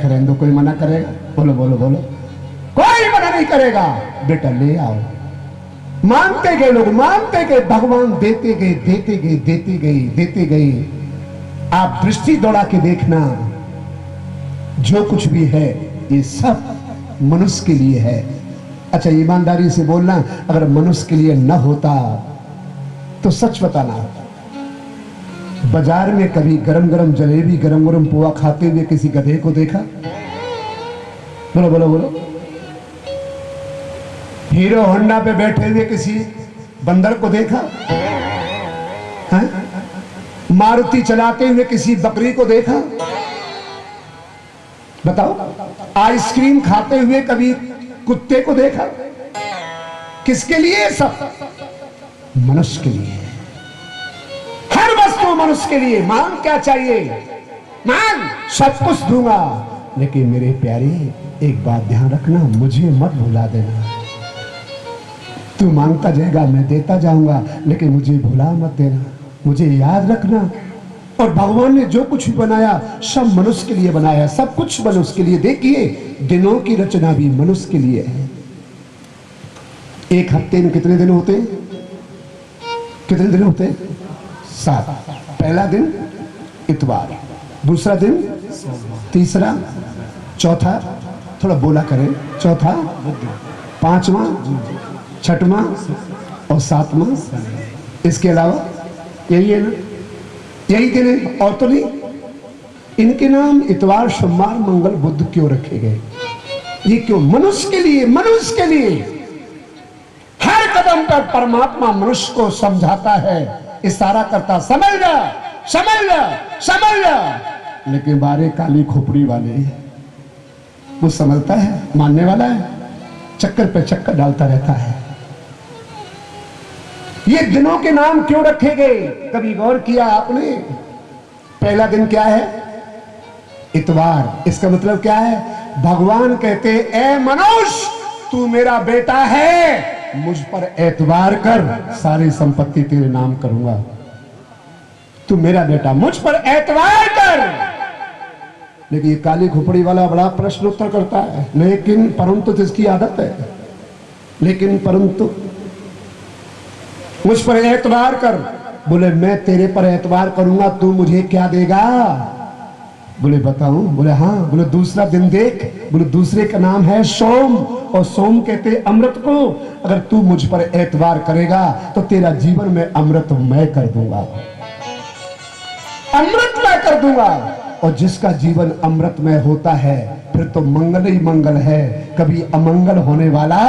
रखे रहने दो, कोई मना करेगा? बोलो बोलो बोलो, कोई मना नहीं करेगा। बेटा ले आओ। मांगते गए लोग, मांगते गए, भगवान देते गए, देते गए, देते गए, देते गए। आप दृष्टि दौड़ा के देखना, जो कुछ भी है ये सब मनुष्य के लिए है। अच्छा ईमानदारी से बोलना, अगर मनुष्य के लिए न होता तो सच बताना, बाजार में कभी गरम गरम जलेबी, गरम गरम पोहा खाते हुए किसी गधे को देखा? बोलो बोलो बोलो। हीरो होंडा पे बैठे हुए किसी बंदर को देखा है? मारुति चलाते हुए किसी बकरी को देखा? बताओ। आइसक्रीम खाते हुए कभी कुत्ते को देखा? किसके लिए? सब मनुष्य के लिए। हर वस्तु मनुष्य के लिए। मांग क्या चाहिए? मांग, सब कुछ दूंगा, लेकिन मेरे प्यारे एक बात ध्यान रखना, मुझे मत भुला देना। तू मांगता जाएगा, मैं देता जाऊंगा, लेकिन मुझे भुला मत देना, मुझे याद रखना। और भगवान ने जो कुछ भी बनाया सब मनुष्य के लिए बनाया, सब कुछ मनुष्य के लिए। देखिए दिनों की रचना भी मनुष्य के लिए है। एक हफ्ते में कितने दिन होते हैं? कितने दिन होते हैं? 7। पहला दिन इतवार, दूसरा दिन, तीसरा, चौथा, थोड़ा बोला करें, चौथा, पांचवा, छठवां और 7वां। इसके अलावा यही है ना, यही दिन है, और तो नहीं। इनके नाम इतवार, सोमवार, मंगल, बुध क्यों रखे गए? ये क्यों? मनुष्य के लिए, मनुष्य के लिए। हर कदम पर परमात्मा मनुष्य को समझाता है, इशारा करता, समझ जा, समझ जा, समझ जा। लेकिन बारे काली खोपड़ी वाले, वो समझता है, मानने वाला है, चक्कर पे चक्कर डालता रहता है। ये दिनों के नाम क्यों रखे गए? कभी गौर किया आपने? पहला दिन क्या है? इतवार। इसका मतलब क्या है? भगवान कहते, ए मनुष्य, तू मेरा बेटा है, मुझ पर एतबार कर, सारी संपत्ति तेरे नाम करूंगा। तू मेरा बेटा, मुझ पर एतबार कर। लेकिन ये काली खोपड़ी वाला बड़ा प्रश्न उत्तर करता है, लेकिन परंतु जिसकी आदत है, लेकिन परंतु मुझ पर एतबार कर। बोले मैं तेरे पर एतबार करूंगा, तू मुझे क्या देगा? बोले बताऊं? बोले हाँ। बोले दूसरा दिन देख। बोले दूसरे का नाम है सोम, और सोम कहते अमृत को। अगर तू मुझ पर एतबार करेगा तो तेरा जीवन में अमृत मैं कर दूंगा, अमृत मैं कर दूंगा। और जिसका जीवन अमृतमय होता है फिर तो मंगल ही मंगल है, कभी अमंगल होने वाला।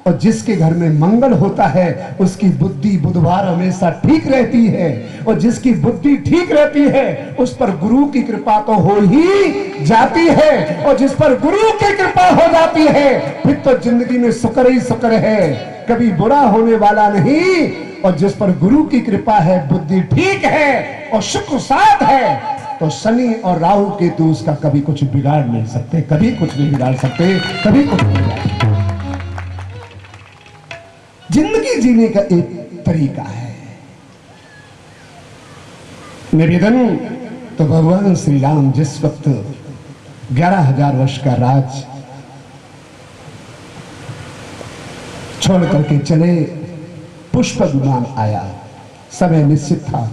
और जिसके घर में मंगल होता है उसकी बुद्धि बुधवार हमेशा ठीक रहती है, और जिसकी बुद्धि ठीक रहती है उस पर गुरु की कृपा तो हो ही जाती है, और जिस पर गुरु की कृपा हो जाती है फिर तो जिंदगी में शुक्र ही शुक्र है, कभी बुरा होने वाला नहीं। और जिस पर गुरु की कृपा है, बुद्धि ठीक है और शुक्र साथ है, तो शनि और राहु केतु उसका कभी कुछ बिगाड़ नहीं सकते, कभी कुछ नहीं बिगाड़ सकते, कभी कुछ नहीं बिगाड़ सकते। जिंदगी जीने का एक तरीका है। निवेदन तो भगवान श्री राम जिस वक्त 11,000 वर्ष का राज छोड़ करके चले, पुष्प विमान आया, समय निश्चित था,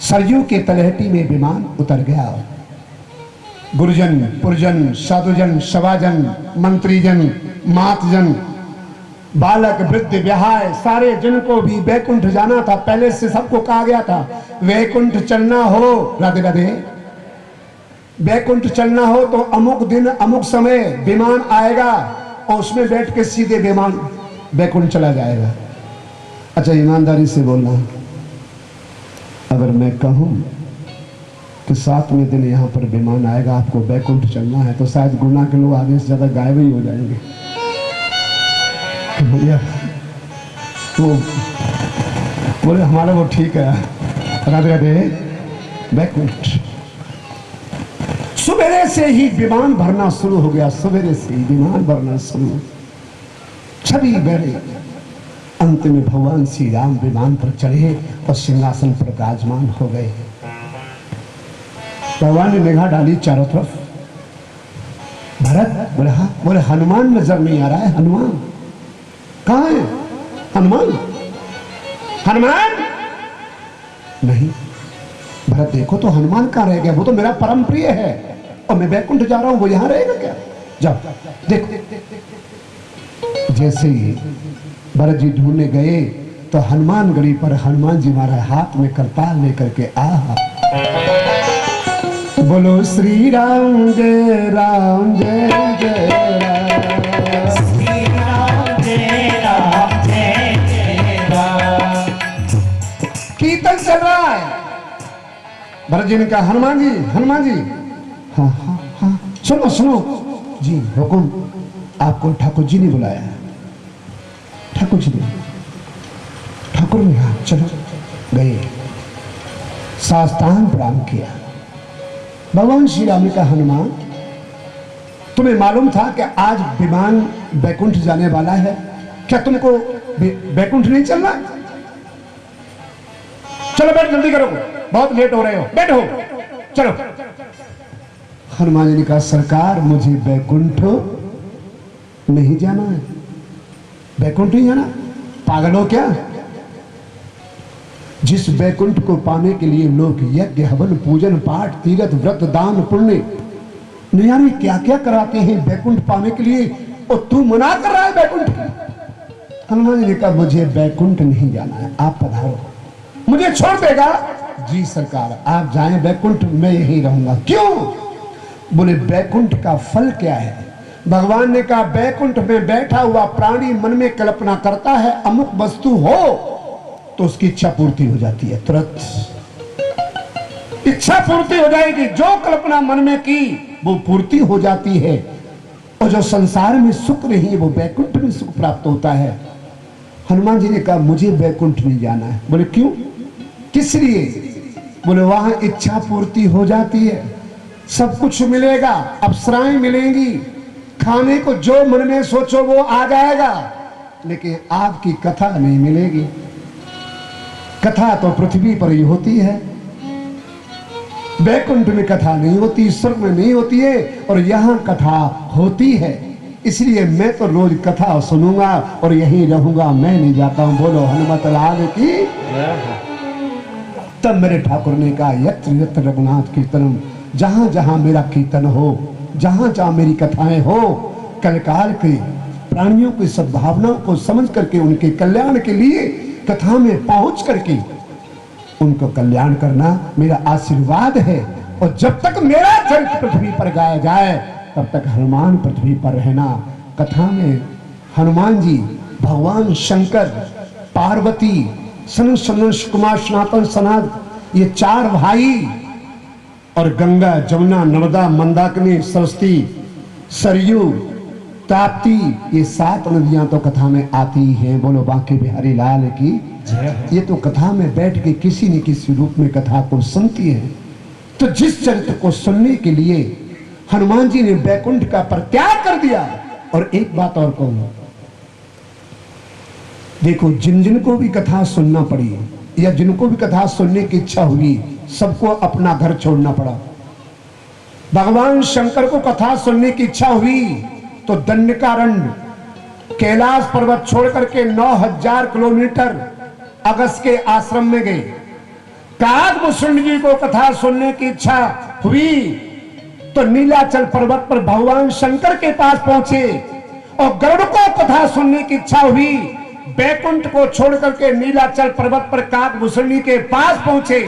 सरयू के तलहटी में विमान उतर गया। गुरुजन, पुरजन, साधुजन, सवाजन, मंत्रीजन, मातजन, बालक, वृद्ध, ब्याह, सारे जिनको भी वैकुंठ जाना था, पहले से सबको कहा गया था वैकुंठ चलना हो, राधे राधे, वैकुंठ चलना हो तो अमुक दिन अमुक समय विमान आएगा और उसमें बैठ के सीधे विमान वैकुंठ चला जाएगा। अच्छा ईमानदारी से बोलना, अगर मैं कहूं कि 7वें दिन यहां पर विमान आएगा, आपको वैकुंठ चलना है, तो शायद गुना के लोग आगे से ज्यादा गायब ही हो जाएंगे। भैया वो बोले हमारा वो ठीक है, राधे राधे, वैकुंठ। सवेरे से ही विमान भरना शुरू हो गया, सवेरे से ही विमान भरना शुरू, छवि बेरे। अंत में भगवान श्री राम विमान पर चढ़े और सिंहासन पर विराजमान हो गए। भगवान ने निगाह डाली चारों तरफ, भरत बोले हाँ। बोले हनुमान नजर नहीं आ रहा है। हनुमान कहाँ है? हनुमान हनुमान नहीं। भरत देखो तो हनुमान कहाँ रह गया? वो तो मेरा परम प्रिय है और मैं बैकुंठ जा रहा हूं, वो यहां रहेगा क्या? जाओ देखो। जैसे ही भरत जी ढूंढने गए तो हनुमान गढ़ी पर हनुमान जी महाराज हाथ में करताल लेकर के आहा। बोलो श्री राम जय राम जय जय राम, श्री राम जय राम जय जय राम। कीर्तन चल रहा है। भरत जी ने कहा हनुमान जी हाँ हाँ हाँ सुनो सुनो जी हुकुम। आपको ठाकुर जी ने बुलाया है। ठाकुर जी ने, ठाकुर ने कहा चलो। गए, साष्टांग प्रणाम किया। भगवान श्री राम ने कहा हनुमान तुम्हें मालूम था कि आज विमान बैकुंठ जाने वाला है? क्या तुमको बैकुंठ नहीं चलना? चलो बैठ, जल्दी करो, बहुत लेट हो रहे हो, बैठो चलो। हनुमान जी ने कहा सरकार मुझे बैकुंठ नहीं जाना है। बैकुंठ नहीं जाना? पागल हो क्या? जिस बैकुंठ को पाने के लिए लोग यज्ञ हवन पूजन पाठ तीर्थ व्रत दान पुण्य न जाने क्या क्या कराते हैं बैकुंठ पाने के लिए, और तू मना कर रहा है बैकुंठ? हनुमान जी ने कहा मुझे बैकुंठ नहीं जाना है, आप पधारो। मुझे छोड़ देगा? जी सरकार आप जाएं बैकुंठ, मैं यहीं रहूंगा। क्यों? बोले बैकुंठ का फल क्या है? भगवान ने कहा बैकुंठ में बैठा हुआ प्राणी मन में कल्पना करता है अमुक वस्तु हो तो उसकी इच्छा पूर्ति हो जाती है। तुरंत इच्छा पूर्ति हो जाएगी। जो कल्पना मन में की वो पूर्ति हो जाती है, और जो संसार में सुख नहीं है वो बैकुंठ में सुख प्राप्त होता है। हनुमान जी ने कहा मुझे बैकुंठ नहीं जाना है। बोले क्यों, किस लिए? बोले वहां इच्छा पूर्ति हो जाती है, सब कुछ मिलेगा, अप्सराएं मिलेंगी, खाने को जो मन में सोचो वो आ जाएगा, लेकिन आपकी कथा नहीं मिलेगी। कथा तो पृथ्वी पर ही होती है, बैकुंठ में कथा नहीं होती, स्वर्ग में नहीं होती है, और यहां कथा होती है। इसलिए मैं तो रोज कथा सुनूंगा और यहीं रहूंगा, मैं नहीं जाता हूं। बोलो हनुमत लाल की। तब मेरे ठाकुर ने कहा यत्र यत्र रघुनाथ कीर्तनम, जहां जहां मेरा कीर्तन हो, जहां जहां मेरी कथाएं हो, कलकाल के प्राणियों की सद्भावनाओं को समझ करके उनके कल्याण के लिए कथा में पहुंच करके उनको कल्याण करना मेरा आशीर्वाद है। और जब तक मेरा चरित्र पृथ्वी पर गाया जाए तब तक हनुमान पृथ्वी पर रहना। कथा में हनुमान जी, भगवान शंकर, पार्वती, सनस कुमार सनातन सनाद, ये चार भाई, और गंगा जमुना नर्मदा मंदाकिनी सरस्वती सरयू ताप्ती, ये 7 नदियां तो कथा में आती हैं। बोलो बांके बिहारी लाल की। ये तो कथा में बैठ के किसी न किसी रूप में कथा को सुनती है। तो जिस चरित्र को सुनने के लिए हनुमान जी ने बैकुंठ का परित्याग कर दिया। और एक बात और कहूं, देखो जिन जिन को भी कथा सुनना पड़ी या जिनको भी कथा सुनने की इच्छा हुई, सबको अपना घर छोड़ना पड़ा। भगवान शंकर को कथा सुनने की इच्छा हुई तो दंडकारण्य कैलाश पर्वत छोड़ करके 9000 किलोमीटर अगस्त के आश्रम में गए। काकभूषण जी को कथा सुनने की इच्छा हुई तो नीलाचल पर्वत पर भगवान शंकर के पास पहुंचे। और गरुड़ को कथा सुनने की इच्छा हुई, बैकुंठ को छोड़ करके नीलाचल पर्वत पर काकभूषण के पास पहुंचे।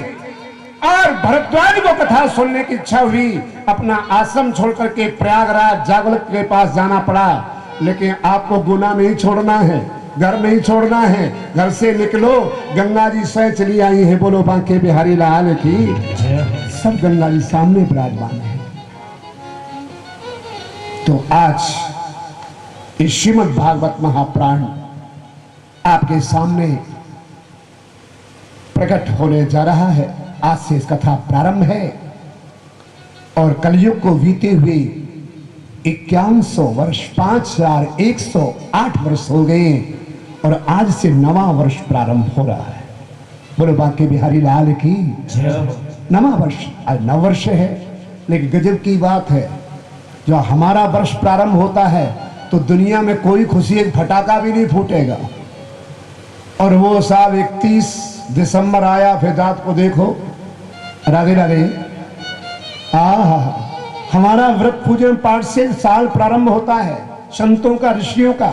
और भरद्वाज को कथा सुनने की इच्छा हुई, अपना आश्रम छोड़ करके प्रयागराज जागलक के पास जाना पड़ा। लेकिन आपको गुना नहीं छोड़ना है, घर नहीं छोड़ना है, घर से निकलो। गंगा जी स्वयं चली आई है। बोलो बांके बिहारी लाल की। सब गंगा जी सामने विराजमान है। तो आज इस श्रीमद् भागवत महाप्राण आपके सामने प्रकट होने जा रहा है। आज से इस कथा प्रारंभ है और कलयुग को बीते हुए 5100 वर्ष 5108 वर्ष हो गए और आज से 9वां वर्ष प्रारंभ हो रहा है। बोलो बांके बिहारी लाल की। 9वां वर्ष, आज 9 वर्ष है। लेकिन गजब की बात है, जो हमारा वर्ष प्रारंभ होता है तो दुनिया में कोई खुशी एक फटाका भी नहीं फूटेगा, और वो साल 31 दिसंबर आया, फिर रात को देखो, राधे राधे। हमारा व्रत पूजन पाठ से साल प्रारंभ होता है, संतों का, ऋषियों का।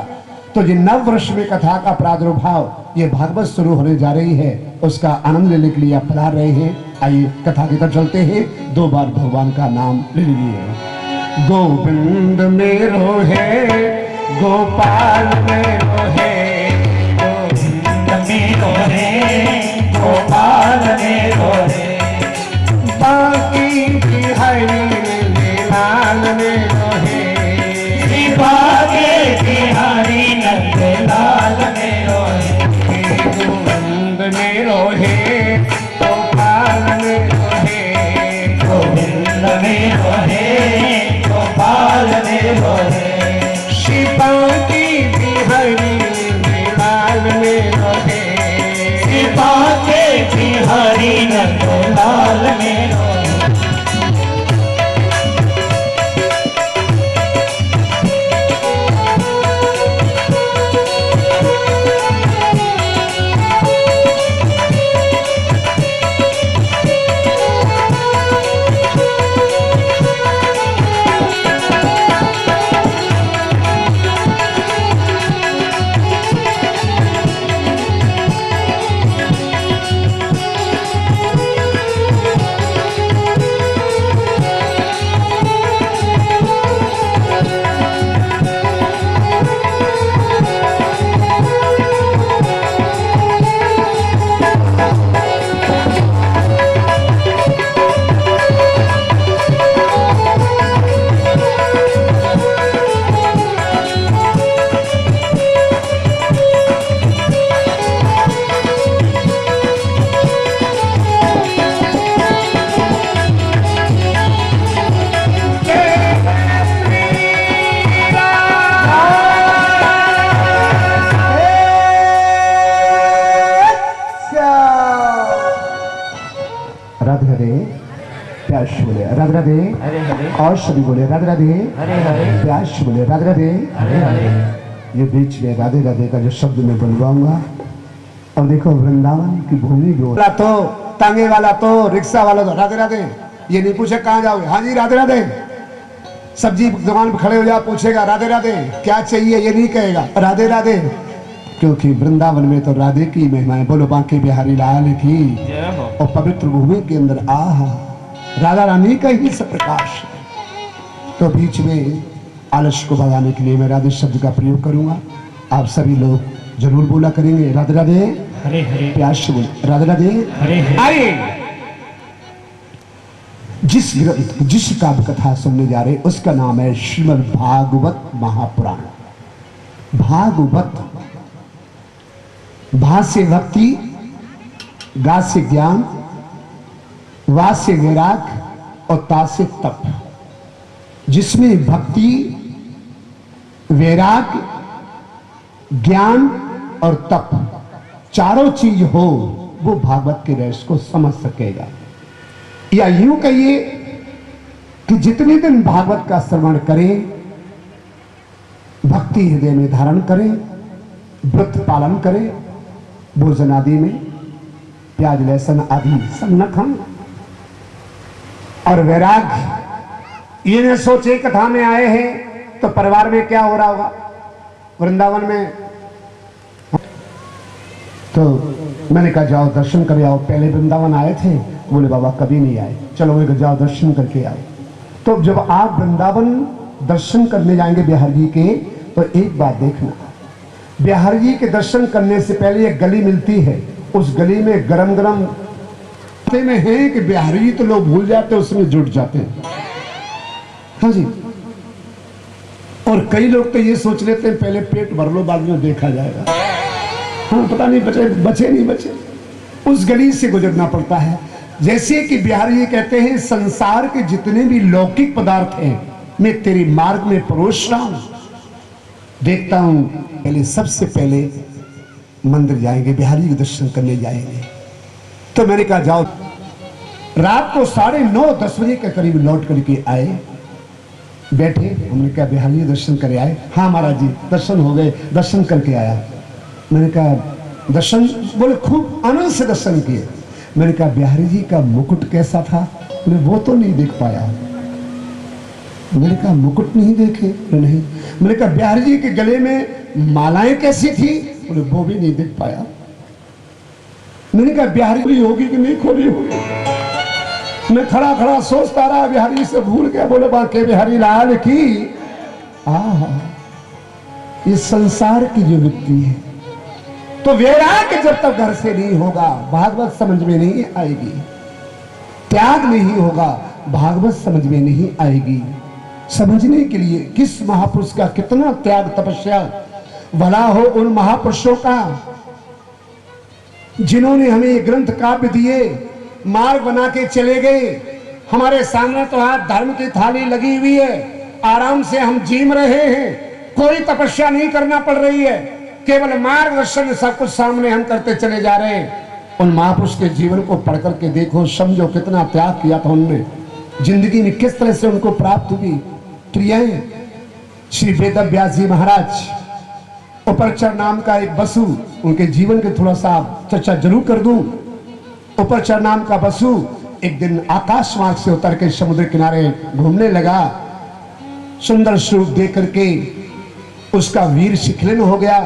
तो ये नव वर्ष में कथा का प्रादुर्भाव, ये भागवत शुरू होने जा रही है, उसका आनंद लेने के लिए आप पधार रहे हैं। आइए कथा की तरफ चलते हैं। 2 बार भगवान का नाम ले लीजिए। गोविंद मेरो है, गोपाल मेरो है, गोविंद मेरो है, गोपाल मेरो है, बाकी बिहारी लाल मेरो है, बागे बिहारी लाल मेरो है, गोविंद मेरो है, गोपाल मेरो है, गोविंद मेरो है, गोपाल मेरो है, शिवा की बिहारी लाल मेरो है, शिवा के बिहारी लाल मेरो है। राधे राधे, हरे हरे, और सभी बोले राधे राधे, हरे हरे, प्यास बोले राधे राधे, हरे हरे। ये बीच में राधे राधे का जो शब्द मैं बनवाऊंगा, और देखो वृंदावन की भूमि जो तो तांगे वाला तो रिक्शा वाला तो राधे राधे, ये नहीं पूछे कहाँ जाओगे, हाँ जी राधे राधे। सब्जी दुकान पर खड़े हो जा, पूछेगा राधे राधे क्या चाहिए, ये नहीं कहेगा राधे राधे, क्योंकि वृंदावन में तो राधे की महिमा है। बोलो बांके बिहारी लाल की। और पवित्र भूमि के अंदर राधा रानी का ही सब प्रकाश है। तो बीच में आलस्य को भगाने के लिए मैं राधे शब्द का प्रयोग करूंगा। आप सभी लोग जरूर बोला करेंगे राधे राधे, हरे हरे, प्यार से बोले राधे राधे, हरे हरे। आइए जिस काव्य कथा सुनने जा रहे उसका नाम है श्रीमद् भागवत महापुराण। भागवत, भा से भक्ति, गा से ज्ञान, वा से वैराग और ता से तप। जिसमें भक्ति, वैराग, ज्ञान और तप चारों चीज हो, वो भागवत के रस को समझ सकेगा। या यूं कहिए कि जितने दिन भागवत का श्रवण करें, भक्ति हृदय में धारण करें, व्रत पालन करें, भोजन आदि में प्याज लहसुन आदि सब न खाएं, और वैराग ये न सोचे कथा में आए हैं तो परिवार में क्या हो रहा होगा। वृंदावन में तो मैंने कहा जाओ दर्शन कर आओ। पहले वृंदावन आए थे, बोले बाबा कभी नहीं आए, चलो एक जाओ दर्शन करके आओ। तो जब आप वृंदावन दर्शन करने जाएंगे बिहार जी के, तो एक बात देखना, बिहार जी के दर्शन करने से पहले एक गली मिलती है, उस गली में गरम गरम में है कि बिहारी जी तो लोग भूल जाते हैं, उसमें जुट जाते हैं। हाँ जी, और कई लोग तो ये सोच लेते हैं पहले पेट भर लो बाद में देखा जाएगा। हाँ, पता नहीं बचे नहीं बचे, उस गली से गुजरना पड़ता है। जैसे कि बिहारी जी कहते हैं, संसार के जितने भी लौकिक पदार्थ हैं मैं तेरे मार्ग में परोस रहा हूं, देखता हूं। पहले सबसे पहले मंदिर जाएंगे, बिहारी जी के दर्शन करने जाएंगे। तो मैंने कहा जाओ। रात को 9:30-10 बजे के करीब लौट करके आए। बैठे। हमने कहा बिहारी जी दर्शन करे आए? हाँ महाराज जी दर्शन हो गए, दर्शन करके आया। मैंने कहा दर्शन? बोले खूब आनंद से दर्शन किए। मैंने कहा बिहारी जी का मुकुट कैसा था? बोले वो तो नहीं देख पाया। मैंने कहा मुकुट नहीं देखे? बोले नहीं। मैंने कहा बिहारी जी के गले में मालाएं कैसी थी? बोले वो भी नहीं देख पाया। मैंने कहा बिहारी जी होगी कि नहीं खोली होगी? मैं खड़ा खड़ा सोचता रहा, बिहारी से भूल गया। बोले बाके बिहारी लाल की ये संसार की जो व्यक्ति है, तो वैराग्य जब तक घर से नहीं होगा भागवत समझ में नहीं आएगी। त्याग नहीं होगा भागवत समझ में नहीं आएगी। समझने के लिए किस महापुरुष का कितना त्याग तपस्या भला हो उन महापुरुषों का, जिन्होंने हमें ये ग्रंथ काव्य दिए, मार्ग बना के चले गए। हमारे सामने तो आज धर्म की थाली लगी हुई है, आराम से हम जीम रहे हैं, कोई तपस्या नहीं करना पड़ रही है, केवल मार्गदर्शन सब कुछ सामने हम करते चले जा रहे हैं। उन महापुरुष के जीवन को पढ़ करके देखो, समझो कितना त्याग किया था उन्होंने, जिंदगी में किस तरह से उनको प्राप्त हुई। प्रिय श्री वेदव्यास जी महाराज, उपरचर नाम का एक बसु, उनके जीवन के थोड़ा सा चर्चा जरूर कर दूं। उपरचर नाम का बसु एक दिन आकाश मार्ग से उतर के समुद्र किनारे घूमने लगा। सुंदर स्वरूप देख करके उसका वीर शिखलन हो गया।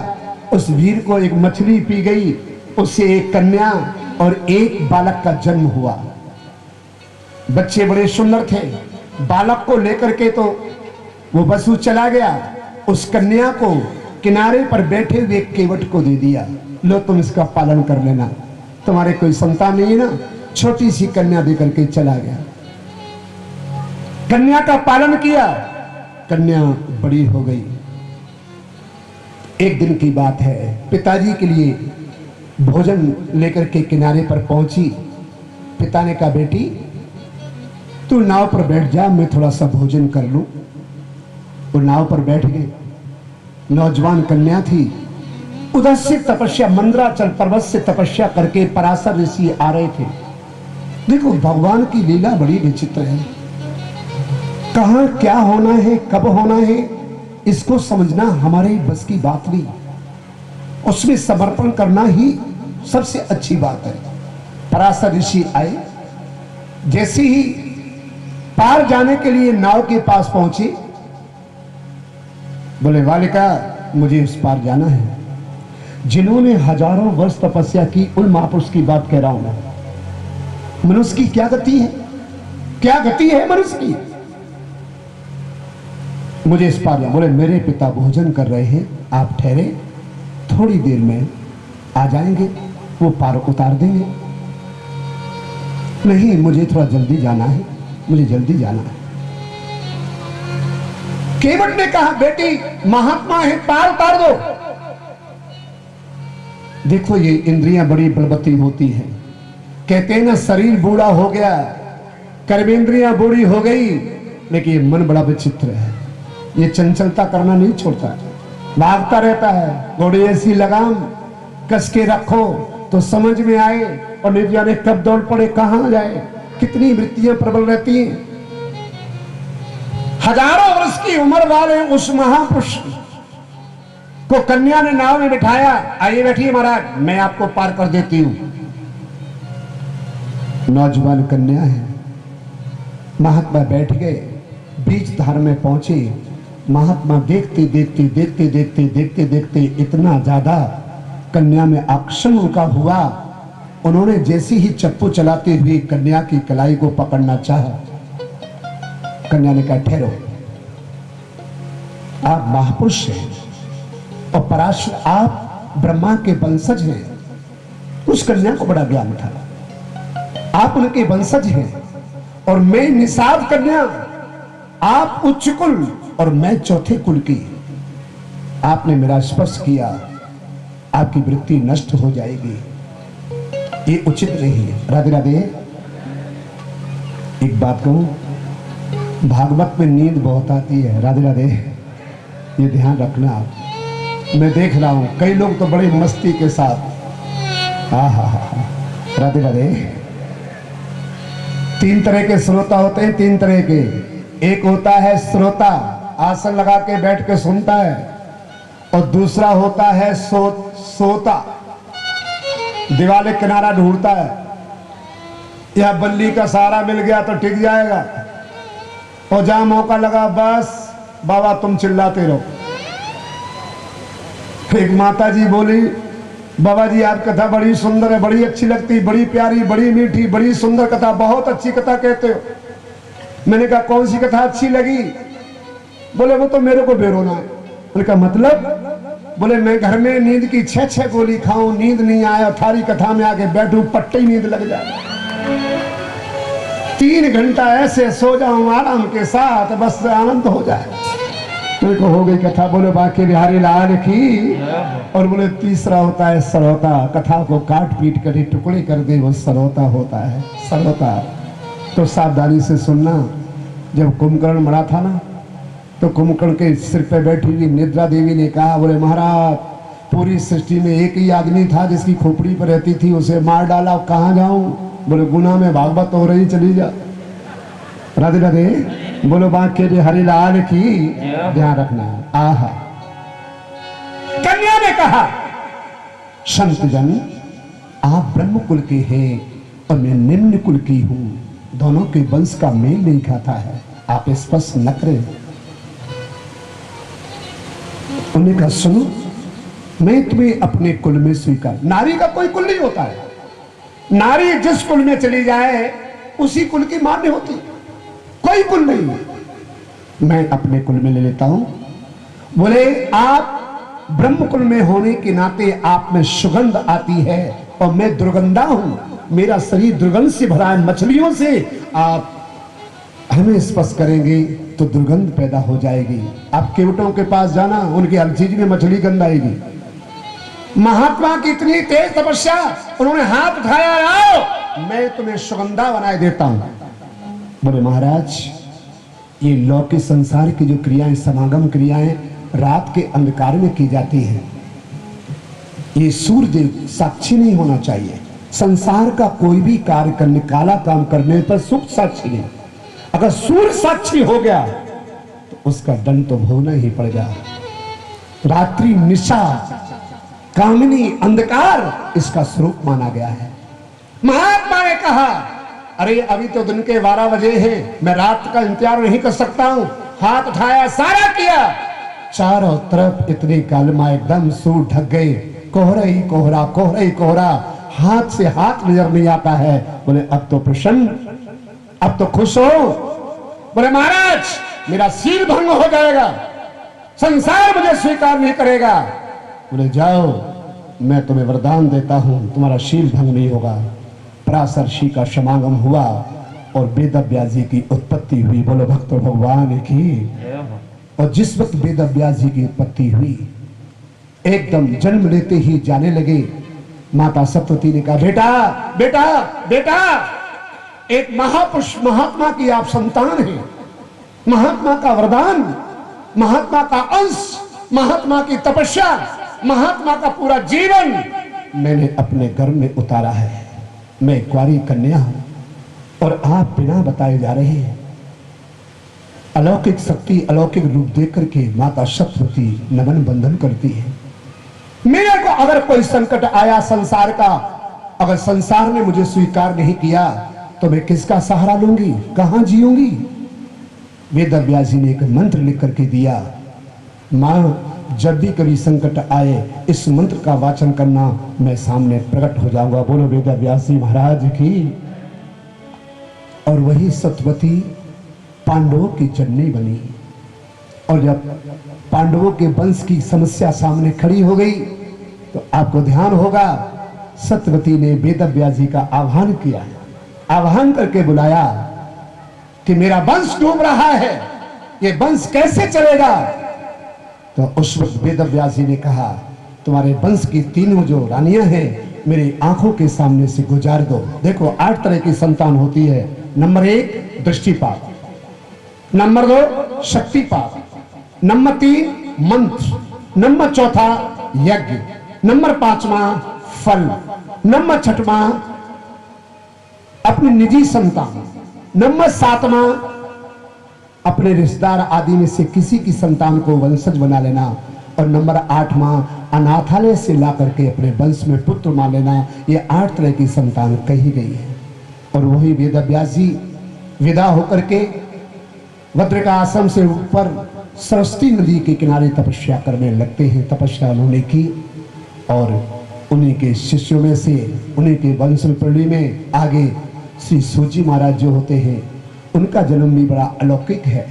उस वीर को एक मछली पी गई, उससे एक कन्या और एक बालक का जन्म हुआ। बच्चे बड़े सुंदर थे। बालक को लेकर के तो वो बसु चला गया, उस कन्या को किनारे पर बैठे हुए केवट को दे दिया, लो तुम इसका पालन कर लेना, तुम्हारे कोई संतान नहीं है ना। छोटी सी कन्या देकर के चला गया। कन्या का पालन किया, कन्या बड़ी हो गई। एक दिन की बात है, पिताजी के लिए भोजन लेकर के किनारे पर पहुंची। पिता ने कहा बेटी तू नाव पर बैठ जा, मैं थोड़ा सा भोजन कर लूं। वो नाव पर बैठ गए। नौजवान कन्या थी, उधर से तपस्या, मंदराचल पर्वत से तपस्या करके पराशर ऋषि आ रहे थे। देखो भगवान की लीला बड़ी विचित्र है, कहां क्या होना है, कब होना है, इसको समझना हमारे बस की बात नहीं। उसमें समर्पण करना ही सबसे अच्छी बात है। पराशर ऋषि आए, जैसे ही पार जाने के लिए नाव के पास पहुंचे, बोले बालिका मुझे उस पार जाना है। जिन्होंने हजारों वर्ष तपस्या की उन महापुरुष की बात कह रहा हूं मैं। मनुष्य की क्या गति है, क्या गति है मनुष्य की। मुझे इस पार जाना। बोले मेरे पिता भोजन कर रहे हैं, आप ठहरे, थोड़ी देर में आ जाएंगे, वो पार उतार देंगे। नहीं मुझे थोड़ा जल्दी जाना है, मुझे जल्दी जाना है। केवट ने कहा बेटी महात्मा है, पार उतार दो। देखो ये इंद्रियां बड़ी बलवती होती हैं। कहते हैं ना शरीर बूढ़ा हो गया, कर्मेंद्रियां बूढ़ी हो गई, लेकिन ये मन बड़ा विचित्र है, ये चंचलता करना नहीं छोड़ता, भागता रहता है। घोड़े ऐसी लगाम कस के रखो तो समझ में आए, और नहीं जाने कब दौड़ पड़े कहां जाए। कितनी वृत्तियां प्रबल रहती हैं। हजारों वर्ष की उम्र वाले उस महापुरुष को कन्या ने नाव में बिठाया, आइए बैठिए महाराज, मैं आपको पार कर देती हूं। नौजवान कन्या है। महात्मा बैठ गए, बीच धार में पहुंचे। महात्मा देखते देखते देखते देखते देखते देखते इतना ज्यादा कन्या में आकर्षण उनका हुआ, उन्होंने जैसे ही चप्पू चलाते हुए कन्या की कलाई को पकड़ना चाहा। कन्या ने कहा ठहरो, आप महापुरुष हैं और पराशर, आप ब्रह्मा के वंशज हैं। उस कन्या को बड़ा ज्ञान था, आप उनके वंशज हैं और मैं निषाद कन्या, आप उच्च कुल और मैं चौथे कुल की। आपने मेरा स्पर्श किया, आपकी वृत्ति नष्ट हो जाएगी, ये उचित नहीं है। राधे राधे। एक बात कहूं, भागवत में नींद बहुत आती है। राधे राधे, ये ध्यान रखना आप। मैं देख रहा हूं कई लोग तो बड़ी मस्ती के साथ, हा। राधे राधे। तीन तरह के श्रोता होते हैं, तीन तरह के। एक होता है श्रोता, आसन लगा के बैठ के सुनता है, और दूसरा होता है सोता, दीवार किनारा ढूंढता है, यह बल्ली का सहारा मिल गया तो टिक जाएगा, और जहां मौका लगा बस बाबा तुम चिल्लाते रहो। एक माता जी बोली, बाबा जी आप कथा बड़ी सुंदर है, बड़ी अच्छी लगती, बड़ी प्यारी, बड़ी मीठी, बड़ी सुंदर कथा, बहुत अच्छी कथा कहते हो। मैंने कहा कौन सी कथा अच्छी लगी? बोले वो तो मेरे को बेरोना है। मैंने कहा मतलब? बोले मैं घर में नींद की 6-6 गोली खाऊं, नींद नहीं आया, थारी कथा में आके बैठूं, पट्टे ही नींद लग जाए, 3 घंटा ऐसे सो जाऊं आराम के साथ, बस आनंद हो जाए। मेरे को हो गई कथा। बोले बाकी बिहारी लाल की। और बोले तीसरा होता है सरोता, कथा को काट पीट कर टुकड़े कर दे, वो सरोता होता है। सरोता तो सावधानी से सुनना। जब कुंभकर्ण मरा था ना, तो कुंभकर्ण के सिर पे बैठी हुई निद्रा देवी ने कहा, बोले महाराज पूरी सृष्टि में एक ही आदमी था जिसकी खोपड़ी पर रहती थी, उसे मार डाला, कहाँ जाऊं? बोले गुना में भागवत हो रही, चली जा। राधे राधे। बोलो बांके हरिलाल की। ध्यान रखना। आहा। कन्या ने कहा, संत जन आप ब्रह्म कुल के हैं और मैं निम्न कुल की हूं, दोनों के वंश का मेल नहीं खाता है, आप स्पष्ट न करें। उन्होंने कहा सुनो, मैं तुम्हें अपने कुल में स्वीकार। नारी का कोई कुल नहीं होता है, नारी जिस कुल में चली जाए उसी कुल की मान्य होती, कोई कुल नहीं। मैं अपने कुल में ले लेता हूं। बोले आप ब्रह्म कुल में होने के नाते आप में सुगंध आती है और मैं दुर्गंधा हूं, मेरा शरीर दुर्गंध से भरा है मछलियों से, आप हमें स्पर्श करेंगे तो दुर्गंध पैदा हो जाएगी। आप केवटों के पास जाना, उनकी हर चीज में मछली गंध आएगी। महात्मा की इतनी तेज तपस्या, उन्होंने हाथ उठाया, आओ मैं तुम्हें सुगंधा बनाए देता हूं। बोले महाराज ये लौकिक संसार की जो क्रियाएं, समागम क्रियाएं रात के अंधकार में की जाती हैं, ये सूर्य साक्षी नहीं होना चाहिए। संसार का कोई भी कार्य करने, काला काम करने पर सुख साक्षी नहीं। अगर सूर्य साक्षी हो गया तो उसका दंड तो भोगना ही पड़ेगा। रात्रि निशा, कामिनी, अंधकार इसका स्वरूप माना गया है। महात्मा ने कहा, अरे अभी तो दिन के 12 बजे हैं, मैं रात का इंतजार नहीं कर सकता हूं। हाथ उठाया, सारा किया, चारों तरफ इतनी कालमा, एकदम सूर ढक गए, कोहरा ही कोहरा, कोहरा ही कोहरा, हाथ से हाथ नजर नहीं आता है। बोले अब तो प्रसन्न, अब तो खुश हो। बोले महाराज मेरा शील भंग हो जाएगा, संसार मुझे स्वीकार नहीं करेगा। बोले जाओ, मैं तुम्हें वरदान देता हूं, तुम्हारा शील भंग नहीं होगा। पराशर ऋषि का समागम हुआ और वेदव्यास जी की उत्पत्ति हुई। बोलो भक्त भगवान की। और जिस वक्त वेदव्यास जी की उत्पत्ति हुई, एकदम जन्म लेते ही जाने लगे। माता सत्यवती ने कहा, बेटा बेटा बेटा, एक महापुरुष महात्मा की आप संतान हैं, महात्मा का वरदान, महात्मा का अंश, महात्मा की तपस्या, महात्मा का पूरा जीवन मैंने अपने गर्भ में उतारा है। मैं कुंवारी कन्या हूं और आप बिना बताए जा रहे हैं। अलौकिक शक्ति, अलौकिक रूप देख करके माता सत्यवती नमन बंधन करती है। मेरे को अगर कोई संकट आया संसार का, अगर संसार ने मुझे स्वीकार नहीं किया तो मैं किसका सहारा लूंगी, कहां जीऊंगी? वेदव्यास जी ने एक मंत्र लिख करके दिया, मां जब भी कभी संकट आए इस मंत्र का वाचन करना, मैं सामने प्रकट हो जाऊंगा। बोलो वेदव्यास जी महाराज की। और वही सत्यवती पांडवों की जननी बनी। और जब पांडवों के वंश की समस्या सामने खड़ी हो गई तो आपको ध्यान होगा, सत्यवती ने वेदव्यास जी का आह्वान किया, आह्वान करके बुलाया कि मेरा वंश डूब रहा है, ये वंश कैसे चलेगा? तो उस वक्त वेदव्यास जी ने कहा, तुम्हारे वंश की 3 जो रानियां हैं मेरी आंखों के सामने से गुजार दो। देखो 8 तरह की संतान होती है। नंबर 1 दृष्टिपात, नंबर 2 शक्तिपात, नंबर 3 मंत्र, नंबर 4 यज्ञ, नंबर 5वां फल, नंबर 6वां अपनी निजी संतान, नंबर 7वां अपने रिश्तेदार आदि में से किसी की संतान को वंशज बना लेना, और नंबर 8वां अनाथालय से ला करके अपने वंश में पुत्र मान लेना। ये 8 तरह की संतान कही गई है। और वही वेदव्यास जी विदा होकर के भद्रिका आश्रम से ऊपर सरस्वती नदी के किनारे तपस्या करने लगते हैं। तपस्या उन्होंने की और उन्हीं के शिष्यों में से, उन्हीं के वंश पीढ़ी में आगे श्री सूजी महाराज जो होते हैं, उनका जन्म भी बड़ा अलौकिक है।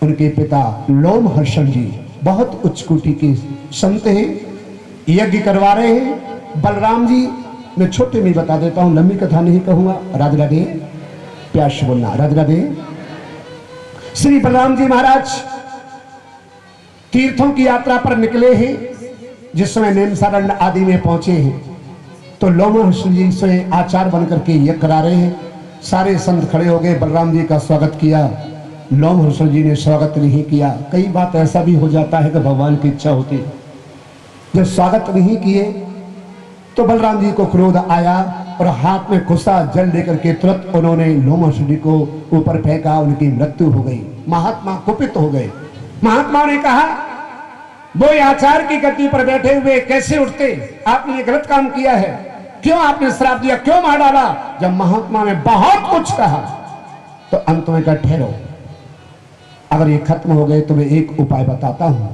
उनके पिता लोम हर्षण जी बहुत उच्च कोटि के संत हैं, यज्ञ करवा रहे हैं। बलराम जी, मैं छोटे में बता देता हूं, लंबी कथा नहीं कहूंगा। राधे राधे, प्यार से बोलना राधे राधे। श्री बलराम जी महाराज तीर्थों की यात्रा पर निकले हैं। जिस समय नेमसारण आदि में पहुंचे हैं तो लोमहर्ष जी स्वयं आचार्य बनकर के यज्ञ करा रहे हैं। सारे संत खड़े हो गए, बलराम जी का स्वागत किया। लोमहर्ष जी ने स्वागत नहीं किया। कई बात ऐसा भी हो जाता है कि भगवान की इच्छा होती, जब स्वागत नहीं किए तो बलराम जी को क्रोध आया और हाथ में खुशा जल लेकर के तुरंत उन्होंने लोमहर्ष जी को ऊपर फेंका। उनकी मृत्यु हो गई। महात्मा कुपित हो गए। महात्मा ने कहा, वो आचार्य की गद्दी पर बैठे हुए कैसे उठते? आपने गलत काम किया है, क्यों आपने श्राप दिया, क्यों मार डाला? जब महात्मा ने बहुत कुछ कहा तो अंत में कहा, ठहरो, अगर ये खत्म हो गए तो मैं एक उपाय बताता हूं।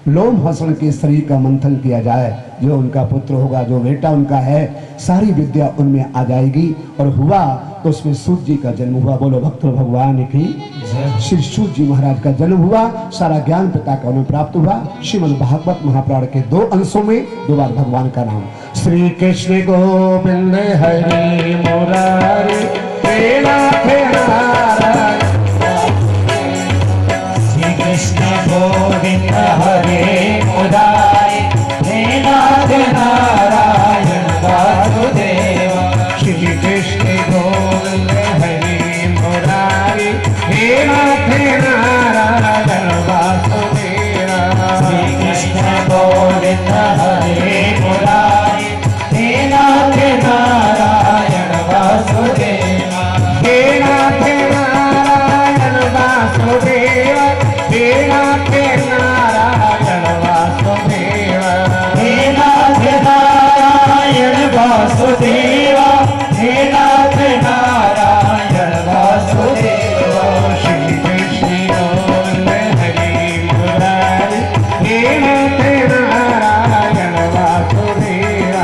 लोमहर्षण के शरीर का मंथन किया जाए, जो उनका पुत्र होगा, जो बेटा उनका है, सारी विद्या उनमें आ जाएगी। और हुआ तो उसमें सूत जी का जन्म हुआ। बोलो भक्त भगवान की। श्री सूत जी महाराज का जन्म हुआ। सारा ज्ञान पिता का उन्हें प्राप्त हुआ। श्रीमद् भागवत महापुराण के 2 अंशों में 2 बार भगवान का नाम। श्री कृष्ण गोविंद हरि मुरारी कृष्ण गोविंद हरे मुरारी हे नाथ नारायण वासुदेव। श्री कृष्ण गोविंद हरि मुरारी हे नाथ नारायण वासुदेव। श्री कृष्ण गोविंद हरे मुरारी हे नाथ नारायण वासुदेव। हे नाथ नारायण वासुदेव, हे नाथ नारायण वासुदेव। हे नाथ नारायण वासुदेव। हे नाथ नारायण वासुदेव। श्री कृष्ण गोविंद हरि मुरारी हे नाथ नारायण वासुदेव।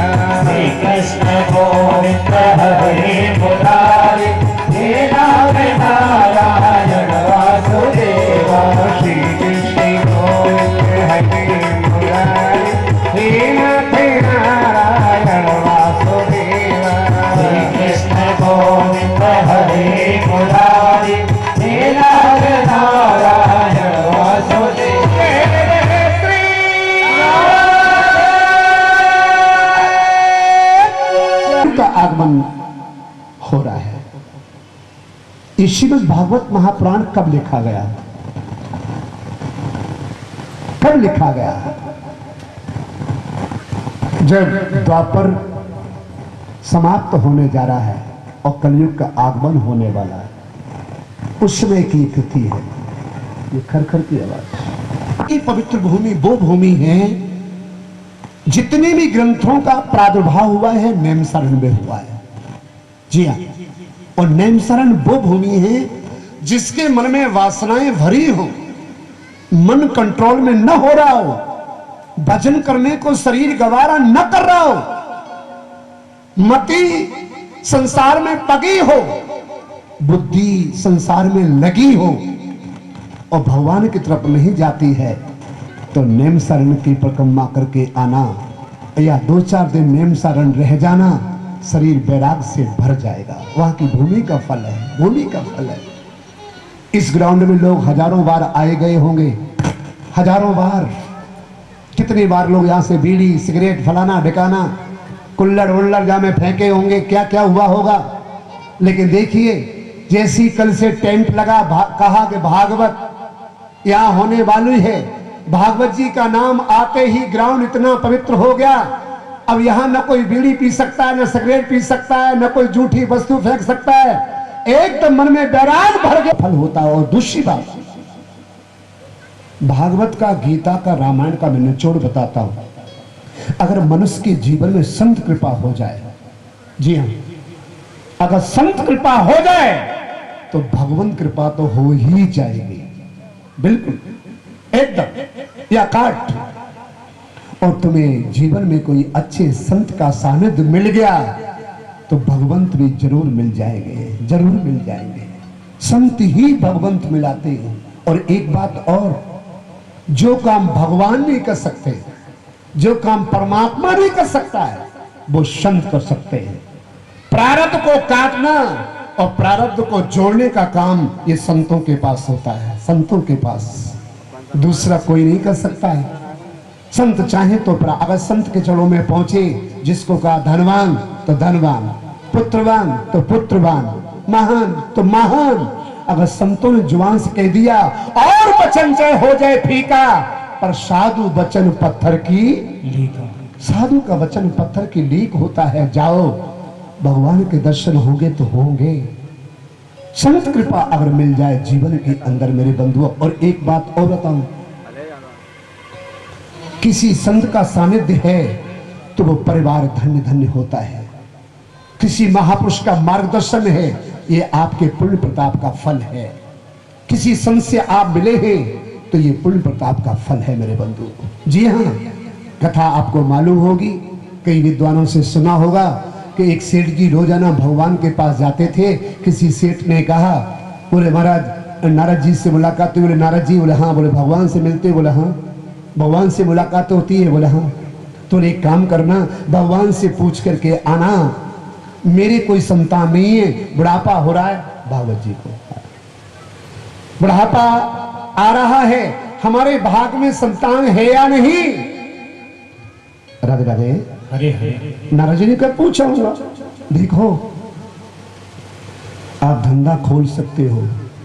श्री कृष्ण गोविंद हरे मुरारी हे नाथ नारायण वासुदेव। श्री कृष्ण गोविंद हरि मुरारी हे नाथ नारायण वासुदेव। श्री कृष्ण गोविंद हरे मुरारी हे नाथ नारायण वासुदेव। का आगमन हो रहा है। ये श्रीमद् भागवत महापुराण कब लिखा गया? कब लिखा गया? जब द्वापर समाप्त होने जा रहा है और कलयुग का आगमन होने वाला है, उस समय की तिथि है। ये खरखर की आवाज। ये पवित्र भूमि वो भूमि है, जितने भी ग्रंथों का प्रादुर्भाव हुआ है नेमसारण में हुआ है। जी हाँ, और नेमसारण वो भूमि है जिसके मन में वासनाएं भरी हो, मन कंट्रोल में न हो रहा हो, भजन करने को शरीर गवारा न कर रहा हो, मति संसार में पगी हो, बुद्धि संसार में लगी हो और भगवान की तरफ नहीं जाती है, तो नेमसारण की परिक्रमा करके आना या 2-4 दिन नेमसारण रह जाना, शरीर वैराग से भर जाएगा। वहां की भूमि का फल है, भूमि का फल है। इस ग्राउंड में लोग हजारों बार आए गए होंगे, हजारों बार। कितनी बार लोग यहाँ से बीड़ी सिगरेट फलाना ढिकाना कुल्लड़ उल्लड़ जा में फेंके होंगे, क्या क्या हुआ होगा। लेकिन देखिए, जैसी कल से टेंट लगा, कहा कि भागवत यहाँ होने वाली है, भागवत जी का नाम आते ही ग्राउंड इतना पवित्र हो गया। अब यहाँ न कोई बीड़ी पी सकता है, न सिगरेट पी सकता है, न कोई जूठी वस्तु फेंक सकता है। एकदम मन में बैराग भर गया फल होता है। और दूसरी बात, भागवत का, गीता का, रामायण का मैं निचोड़ बताता हूं। अगर मनुष्य के जीवन में संत कृपा हो जाए, जी हां, अगर संत कृपा हो जाए तो भगवंत कृपा तो हो ही जाएगी, बिल्कुल एकदम या काट। और तुम्हें जीवन में कोई अच्छे संत का सानिध्य मिल गया तो भगवंत भी जरूर मिल जाएंगे, जरूर मिल जाएंगे। संत ही भगवंत मिलाते हैं। और एक बात और, जो काम भगवान नहीं कर सकते, जो काम परमात्मा नहीं कर सकता है, वो संत कर सकते हैं। प्रारब्ध को काटना और प्रारब्ध को जोड़ने का काम ये संतों के पास होता है, संतों के पास, दूसरा कोई नहीं कर सकता है। संत चाहे तो अगर संत के चरणों में पहुंचे, जिसको कहा धनवान तो धनवान, पुत्रवान तो पुत्रवान, महान तो महान, अगर संतों ने जुबान से कह दिया और वचन चाहे हो जाए फीका, पर साधु वचन पत्थर की लीक, साधु का वचन पत्थर की लीक होता है। जाओ, भगवान के दर्शन होंगे तो होंगे। संत कृपा अगर मिल जाए जीवन के अंदर मेरे बंधुओं। और एक बात और बताऊं, किसी संत का सानिध्य है तो वो परिवार धन्य धन्य होता है। किसी महापुरुष का मार्गदर्शन है, ये आपके पुण्य प्रताप का फल है। किसी संत से आप मिले हैं तो ये पुण्य प्रताप का फल है मेरे बंधु। जी हाँ, कथा आपको मालूम होगी, कई विद्वानों से सुना होगा कि एक सेठ जी रोजाना भगवान के पास जाते थे। किसी सेठ ने कहा, बोले महाराज नारद जी से मुलाकात हुई? बोले नारद जी? बोले हाँ। बोले भगवान से मिलते? बोले हाँ। भगवान से मुलाकात होती है? बोले हाँ। तो एक काम करना, भगवान से पूछ करके आना, मेरे कोई संतान नहीं है, बुढ़ापा हो रहा है। भागवत जी को बुढ़ापा आ रहा है, हमारे भाग में संतान है या नहीं? राधे राधे। हरे हरे। नारद जी ने कब पूछा होगा? देखो, आप धंधा खोल सकते हो,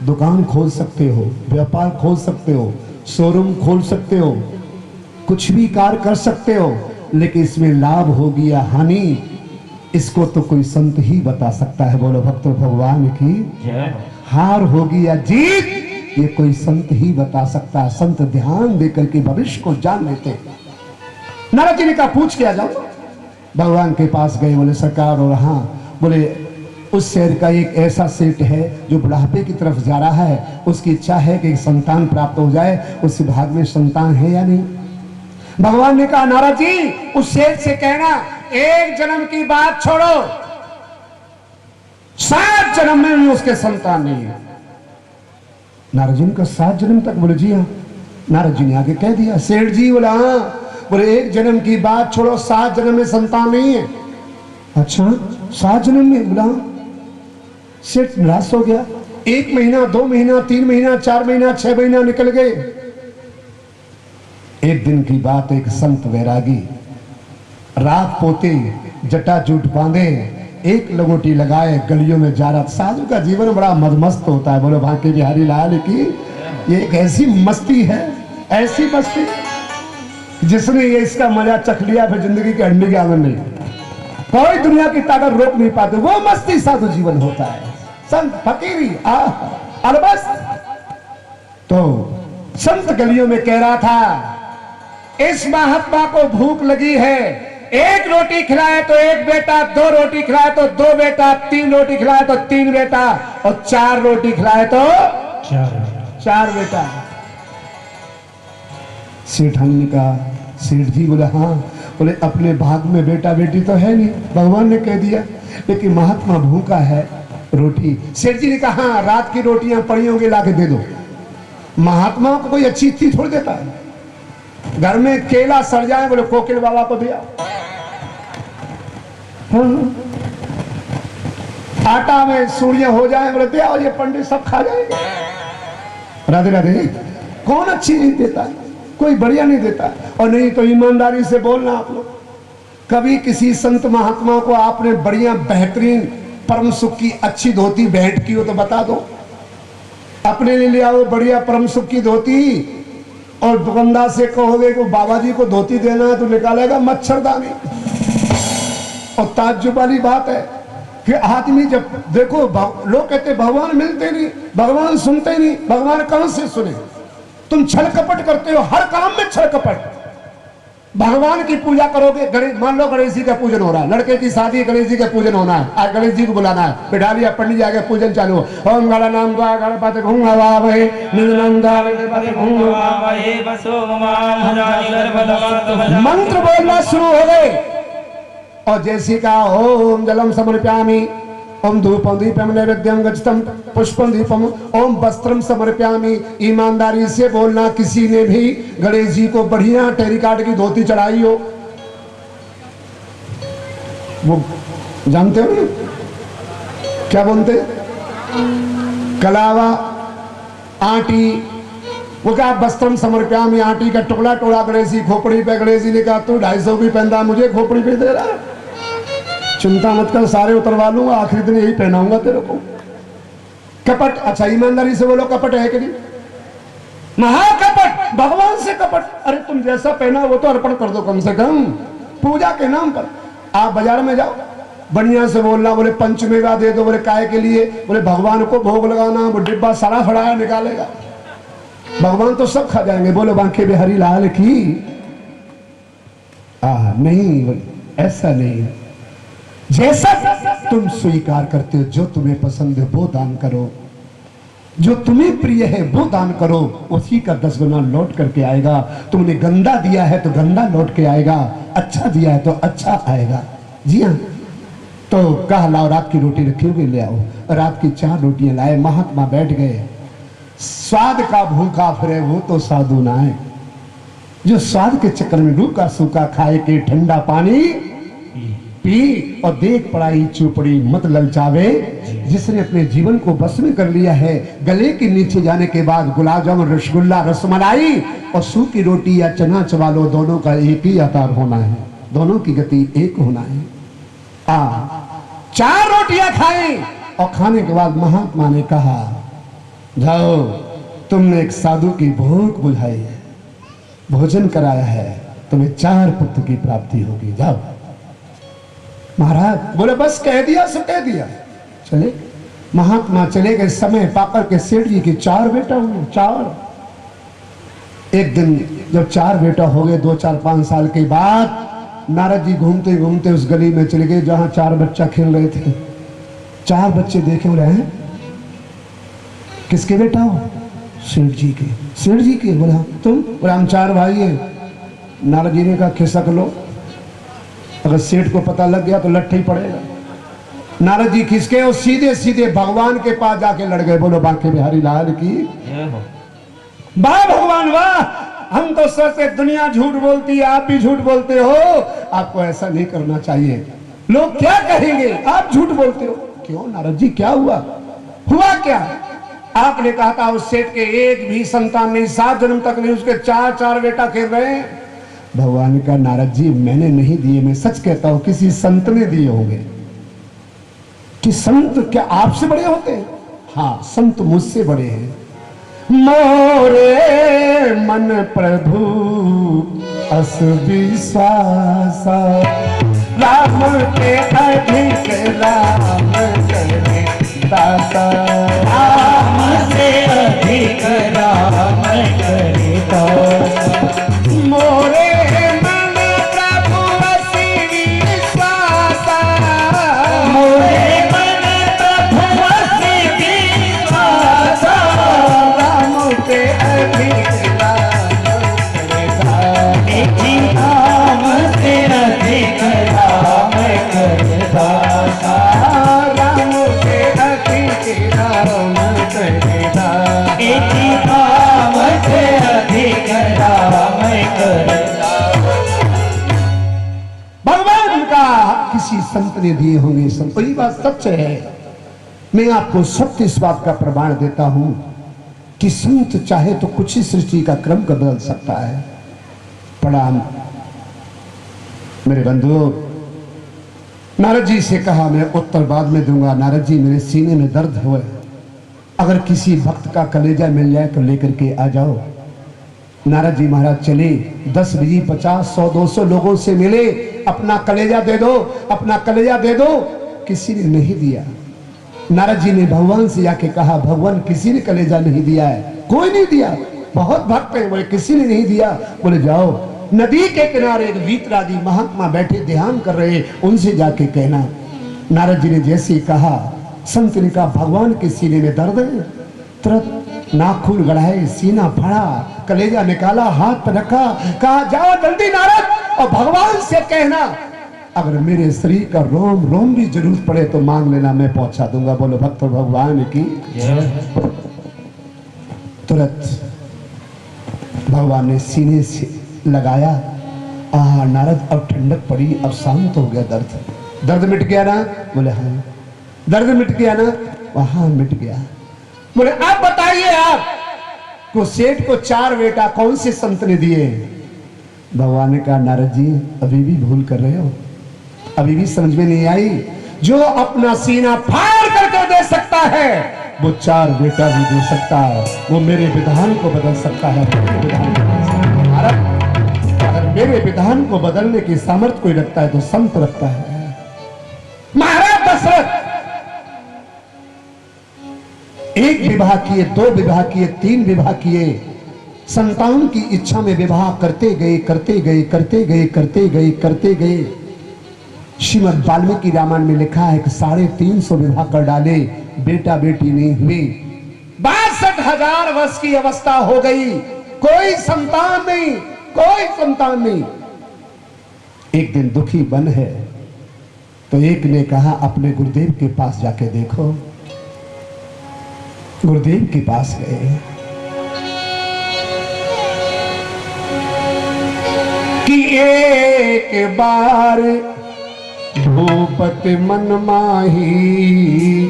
दुकान खोल सकते हो, व्यापार खोल सकते हो, शोरूम खोल सकते हो, कुछ भी कार्य कर सकते हो, लेकिन इसमें लाभ होगी या हानि, इसको तो कोई संत ही बता सकता है। बोलो भक्त भगवान की जय। हार होगी या जीत, ये कोई संत ही बता सकता है। संत ध्यान देकर के भविष्य को जान लेते। नारद जी ने कहा पूछ के आ जाओ। भगवान के पास गए, बोले सरकार। और हाँ, बोले उस शहर का एक ऐसा सेठ है जो बुढ़ापे की तरफ जा रहा है, उसकी इच्छा है कि संतान प्राप्त हो जाए, उसके भाग में संतान है या नहीं? भगवान ने कहा नारद जी, उस सेठ से कहना एक जन्म की बात छोड़ो, 7 जन्म में भी उसके संतान नहीं है। नारद जी ने कहा 7 जन्म तक? बोले जी हाँ। नारद जी ने आगे कह दिया, सेठ जी? बोला हाँ। बोले एक जन्म की बात छोड़ो, 7 जन्म में संतान नहीं है? अच्छा, 7 जन्म में? बोला हाँ। सेठ निराश हो गया। 1 महीना, 2 महीना, 3 महीना, 4 महीना, 6 महीना निकल गए। एक दिन की बात, एक संत वैरागी रात पोते, जटा जूट बांधे, एक लगोटी लगाए, गलियों में जा रहा। साधु का जीवन बड़ा मदमस्त होता है। बोलो बांके बिहारी लाल की ये एक ऐसी मस्ती है, ऐसी मस्ती, जिसने ये इसका मजा चख लिया फिर जिंदगी के हड्डी के आनंद नहीं, कोई दुनिया की ताकत रोक नहीं पाते। वो मस्ती साधु जीवन होता है। संत फकीरी अलबस। तो संत गलियों में कह रहा था, इस महात्मा को भूख लगी है, 1 रोटी खिलाए तो 1 बेटा, 2 रोटी खिलाए तो 2 बेटा, 3 रोटी खिलाए तो 3 बेटा, और 4 रोटी खिलाए तो 4 बेटा। सेठानी का सेठ जी? बोले हाँ। बोले अपने भाग में बेटा बेटी तो है नहीं, भगवान ने कह दिया, लेकिन महात्मा भूखा है, रोटी। सेठ जी ने कहा हाँ, रात की रोटियां पड़ी होंगी, लाके दे दो। महात्मा को कोई अच्छी चीज छोड़ देता है। घर में केला सड़ जाए, बोले कोकिल बाबा को दिया। आटा में सूड़ियां हो जाए, बोले दिया, और ये पंडित सब खा जाएंगे। राधे राधे। कौन अच्छी नहीं देता, कोई बढ़िया नहीं देता। और नहीं तो ईमानदारी से बोलना आप लोग, कभी किसी संत महात्मा को आपने बढ़िया बेहतरीन परम सुख की अच्छी धोती भेंट की हो तो बता दो। अपने लिए ले आओ बढ़िया परम सुख की धोती, और दुकानदार से कहोगे कि बाबा जी को धोती देना है तो निकालेगा मच्छरदानी। और ताज्जुब वाली बात है कि आदमी जब देखो लोग कहते भगवान मिलते नहीं, भगवान सुनते नहीं, भगवान कहां से सुने? तुम छल कपट करते हो, हर काम में छल कपट। भगवान की पूजा करोगे, गणेश मान लो गणेश जी का पूजन हो रहा है, लड़के की शादी गणेश जी का पूजन होना है, आज गणेश जी को बुलाना है, बिठा लिया पंडित जी आगे पूजन चालू हो। ओम गणा नाम द्वा गणपति घुम हवामहे निधनंदा गणपति घुम हवामहे वसो ममानि गर्भवतो मंत्र बोलना शुरू हो गए। और जैसे का ओम जलम समर्पयामि, ओम धूपम दीपम नैवेद्यम गच्छतम पुष्पम दीपम, ओम वस्त्रम समर्पयामि। ईमानदारी से बोलना, किसी ने भी गणेश जी को बढ़िया टेरिकाट की धोती चढ़ाई हो, वो जानते हो क्या बोलते, कलावा आटी, वो क्या वस्त्रम समर्पयामि, आटी का टुकड़ा टोड़ा गणेश जी खोपड़ी पे। गणेश जी ने कहा तू 250 भी पहनता, मुझे खोपड़ी पे दे रहा, चिंता मत कर, सारे उतरवा लूंगा, आखिरी दिन यही पहनाऊंगा तेरे को। कपट, अच्छा ईमानदारी से बोलो, कपट है कि नहीं? महाकपट, भगवान से कपट। अरे तुम जैसा पहना वो तो अर्पण कर दो कम से कम, पूजा के नाम पर। आप बाजार में जाओ, बढ़िया से बोलना, बोले पंचमेवा दे दो, बोले काय के लिए? बोले भगवान को भोग लगाना। वो डिब्बा सारा फड़ाया निकालेगा, भगवान तो सब खा जाएंगे। बोलो बांके बिहारी लाल की। नहीं, ऐसा नहीं। जैसा तुम स्वीकार करते हो, जो तुम्हें पसंद है वो दान करो, जो तुम्हें प्रिय है वो दान करो, उसी का 10 गुना लौट करके आएगा। तुमने गंदा दिया है तो गंदा लौट के आएगा, अच्छा दिया है तो अच्छा आएगा। जी हाँ। तो कहा लाओ रात की रोटी रखी होगी, ले आओ। रात की 4 रोटियां लाए, महात्मा बैठ गए। स्वाद का भूखा फिरे वो तो साधु ना है, जो स्वाद के चक्कर में रूखा सूखा खाए के ठंडा पानी पी और देख पड़ाई चुपड़ी मत ललचावे। जिसने अपने जीवन को बस में कर लिया है, गले के नीचे जाने के बाद गुलाब जामुन रसगुल्ला रसमलाई और सूखी रोटी या चना चवालो, दोनों का एक ही आकार होना है, दोनों की गति एक होना है। 4 रोटियां खाई और खाने के बाद महात्मा ने कहा जाओ, तुमने एक साधु की भूख बुझाई है, भोजन कराया है, तुम्हें 4 पुत्र की प्राप्ति होगी, जाओ। महाराज बोले बस कह दिया सो कह दिया, चले। महात्मा चले गए। समय पाकर के सेठ जी के 4 बेटा हुए, 4। एक दिन जब 4 बेटा हो गए, 2, 4, 5 साल के बाद नारद जी घूमते घूमते उस गली में चले गए जहां 4 बच्चा खेल रहे थे। 4 बच्चे देखे, बोले हैं किसके बेटा हो? सेठ जी के। सेठ जी के? बोला तुम? बोला हम 4 भाई हैं। नारद जी ने कहा खिसक लो, अगर सेठ को पता लग गया तो लट्ठे ही पड़ेगा। नारद जी खिसके और सीधे सीधे भगवान के पास जाके लड़ गए। बोलो बांके बिहारी लाल की। वाह भगवान वाह, हम तो सोचते दुनिया झूठ बोलती है, आप भी झूठ बोलते हो, आपको ऐसा नहीं करना चाहिए। लोग क्या कहेंगे, आप झूठ बोलते हो। क्यों नारद जी, क्या हुआ? हुआ क्या? आपने कहा था उस सेठ के एक भी संतान नहीं, 7 जन्म तक नहीं, उसके 4 बेटा खेल रहे हैं। भगवान का नारद जी मैंने नहीं दिए, मैं सच कहता हूं किसी संत ने दिए होंगे। कि संत क्या आपसे बड़े होते हैं? हाँ, संत मुझसे बड़े हैं। मोरे मन प्रभु अस विश्वास, राम के अधिक राम करे दाता, राम से अधिक राम करे दाता। मोरे मन प्रभु अस विश्वास, मोरे मन प्रभु अस विश्वास, राम के अधिक राम करे दाता, राम से अधिक राम करे दाता, राम के अधिक राम करे दाता, राम से अधिक राम करे दाता। भगवान का किसी संत ने दिए होंगे। संत, वही बात सच है। मैं आपको सत्य इस बात का प्रमाण देता हूं कि संत चाहे तो कुछ ही सृष्टि का क्रम का बदल सकता है। प्रणाम मेरे बंधुओं। नारद जी से कहा मैं उत्तर बाद में दूंगा। नारद जी मेरे सीने में दर्द हुए, अगर किसी भक्त का कलेजा मिल जाए तो लेकर के आ जाओ। नारद जी महाराज चले। 10, 20, 50, 100, 200 लोगों से मिले। अपना कलेजा दे दो, अपना कलेजा दे दो। किसी ने नहीं दिया। नारद जी ने भगवान से जाके कहा, भगवान किसी ने कलेजा नहीं दिया है, कोई नहीं दिया, बहुत भक्त है। बोले किसी ने नहीं दिया। बोले जाओ नदी के किनारे एक वीतरागी महात्मा बैठे ध्यान कर रहे, उनसे जाके कहना। नारद जी ने जैसे ही कहा, संत ने कहा भगवान के सीने में दर्द है। तुरंत नाखून गढ़ाए, सीना फाड़ा, कलेजा निकाला, हाथ पर रखा, कहा जाओ जल्दी नारद और भगवान से कहना अगर मेरे शरीर का रोम रोम भी जरूरत पड़े तो मांग लेना, मैं पहुंचा दूंगा। बोलो भक्त भगवान की। तुरंत भगवान ने सीने से लगाया। नारद अब ठंडक पड़ी, अब शांत हो गया दर्द। दर्द मिट गया ना? बोले हाँ। दर्द मिट गया ना? वहां मिट गया। बोले अब बताइए आप को सेठ को 4 बेटा कौन से संत ने दिए? भगवान ने कहा नारद जी अभी भी भूल कर रहे हो, अभी भी समझ में नहीं आई। जो अपना सीना फाड़ करके दे सकता है वो 4 बेटा भी दे सकता है, वो मेरे विधान को बदल सकता है। अगर मेरे विधान को बदलने की सामर्थ्य कोई रखता है तो संत रखता है। महाराज दशरथ 1 विवाह किए, 2 विवाह किए, 3 विवाह किए, संतान की इच्छा में विवाह करते गए, करते गए, करते गए, करते गए, करते गए। श्रीमद् वाल्मीकि रामायण में लिखा है कि 350 विवाह कर डाले, बेटा बेटी नहीं हुई। 62,000 वर्ष की अवस्था हो गई, कोई संतान नहीं, कोई संतान नहीं। एक दिन दुखी बन है तो एक ने कहा अपने गुरुदेव के पास जाके देखो। गुरुदेव के पास गए कि एक बार भूपत मन माही,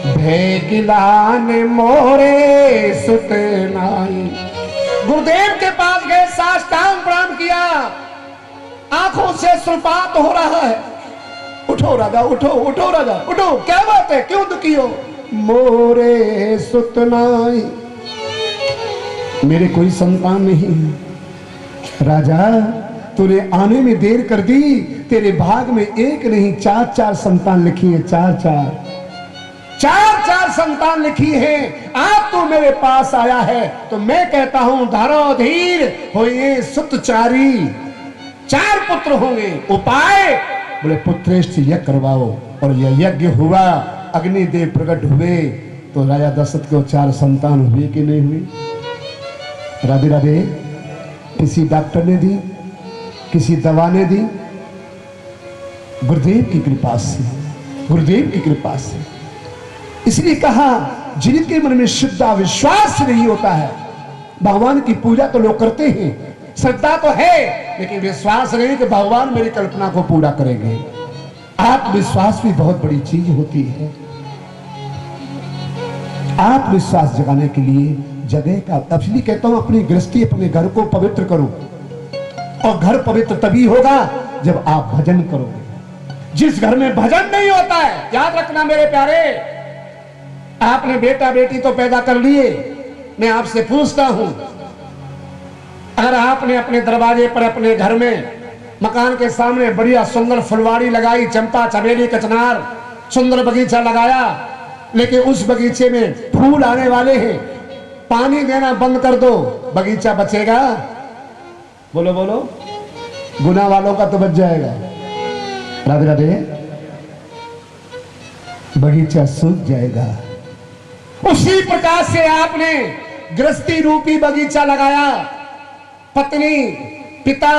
भैगिलान मोरे सुत नाई। गुरुदेव के पास गए, साष्टांग प्रणाम किया, आंखों से सुपात हो रहा है। उठो राजा, उठो, उठो राजा, उठो, क्या बात है, क्यों दुखी हो? मोरे सुत नाई, मेरे कोई संतान नहीं। राजा तूने आने में देर कर दी, तेरे भाग में 1 नहीं 4-4 संतान लिखी है, 4-4 संतान लिखी है। आज तू मेरे पास आया है तो मैं कहता हूं धरो धीर होइए सुतचारी, 4 पुत्र होंगे। उपाय? बोले पुत्रेष्ठ यज्ञ करवाओ। और यह यज्ञ हुआ, अग्निदेव प्रकट हुए तो राजा दशरथ को 4 संतान हुए कि नहीं हुए? राधे राधे। किसी डॉक्टर ने दी, किसी दवा ने दी? गुरुदेव की कृपा से, गुरुदेव की कृपा से। इसलिए कहा जिनके मन में शुद्ध विश्वास नहीं होता है, भगवान की पूजा तो लोग करते हैं, श्रद्धा तो है, लेकिन विश्वास नहीं कि भगवान मेरी कल्पना को पूरा करेंगे। आत्मविश्वास भी बहुत बड़ी चीज होती है। आत्मविश्वास जगाने के लिए जगह का, इसलिए कहता हूं अपनी गृहस्थी, अपने घर को पवित्र करो। और घर पवित्र तभी होगा जब आप भजन करोगे। जिस घर में भजन नहीं होता है, याद रखना मेरे प्यारे, आपने बेटा बेटी तो पैदा कर लिए, मैं आपसे पूछता हूं अगर आपने अपने दरवाजे पर, अपने घर में, मकान के सामने बढ़िया सुंदर फुलवाड़ी लगाई, चंपा चमेली कचनार, सुंदर बगीचा लगाया, लेकिन उस बगीचे में फूल आने वाले हैं, पानी देना बंद कर दो, बगीचा बचेगा? बोलो बोलो, गुनाह वालों का तो बच जाएगा। राधे राधे। बगीचा सूख जाएगा। उसी प्रकार से आपने गृहस्थी रूपी बगीचा लगाया, पत्नी, पिता,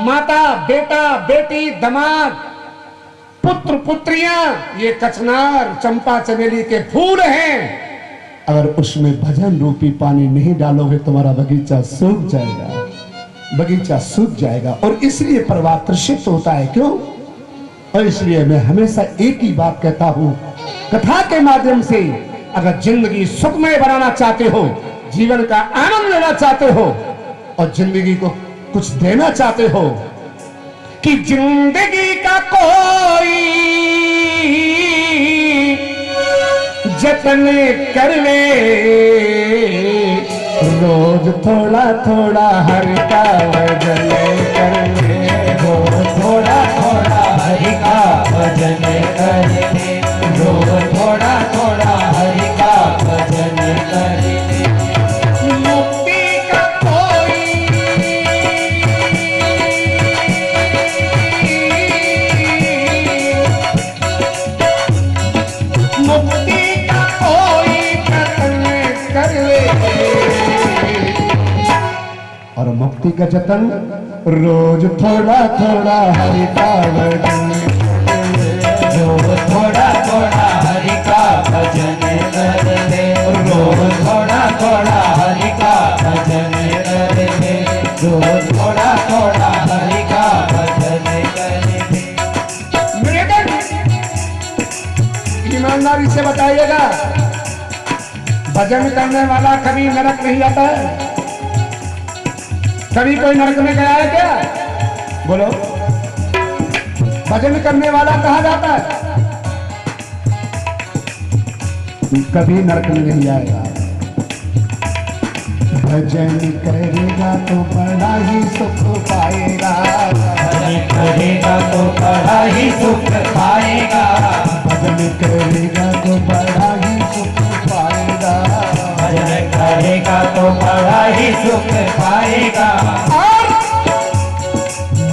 माता, बेटा, बेटी, दामाद, पुत्र, पुत्रियां, ये कचनार, चंपा चमेली के फूल हैं। अगर उसमें भजन रूपी पानी नहीं डालोगे तुम्हारा बगीचा सूख जाएगा, बगीचा सूख जाएगा। और इसलिए परिवार त्रसित होता है। क्यों? और इसलिए मैं हमेशा एक ही बात कहता हूं, कथा के माध्यम से अगर जिंदगी सुखमय बनाना चाहते हो, जीवन का आनंद लेना चाहते हो और जिंदगी को कुछ देना चाहते हो, कि जिंदगी का कोई जतन कर ले, रोज थोड़ा थोड़ा हरि का भजन कर ले, थोड़ा थोड़ा हरि का भजन कर ले। और मुक्ति का जतन रोज थोड़ा थोड़ा हरि का भजन, रोज थोड़ा थोड़ा हरि का भजन कर ले, रोज थोड़ा थोड़ा हरि का भजन कर ले, रोज थोड़ा थोड़ा हरि का भजन कर ले। ईमानदारी से बताइएगा, भजन करने वाला कभी नरक नहीं आता है? कभी कोई नरक में गया है क्या? बोलो। भजन करने वाला कहा जाता है, कभी नरक में नहीं आएगा। भजन करेगा तो बड़ा ही सुख पाएगा, भजन करेगा तो बड़ा ही सुख पाएगा, भजन करेगा तो बड़ा ही सुख पाएगा, भजन करेगा तो बड़ा ही सुख पाएगा।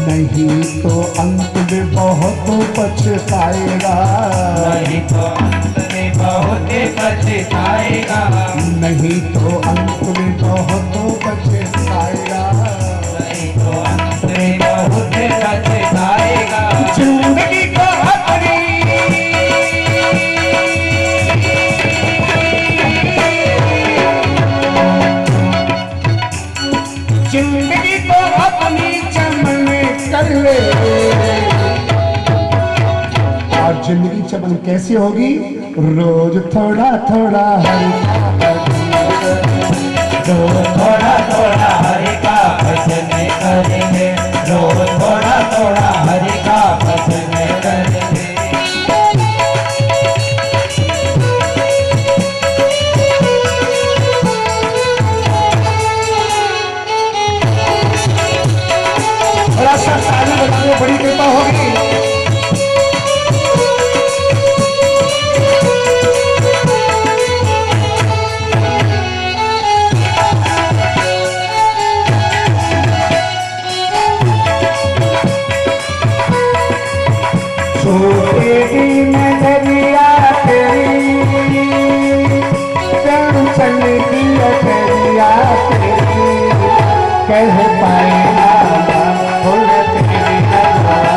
नहीं तो अंत में बहुत पछताएगा, नहीं तो अंत में बहुत पछताएगा, नहीं तो अंत में बहुत पछताएगा, नहीं तो अंत में बहुत पछताएगा। जिंदगी को अपनी जिंदगी को अपनी चमन कर ले। और जिंदगी चमन कैसी होगी? रोज थोड़ा थोड़ा हरि का भजन, रोज थोड़ा थोड़ा हरि का भजन करेंगे, रोज थोड़ा थोड़ा हरि का भजन करेंगे। थोड़ा सा ताली बजाओ, बड़ी कृपा होगी। छूटेगी नजरिया तेरी, चंचल की अटरिया तेरी, कह पाएगा फूल तेरी नजर।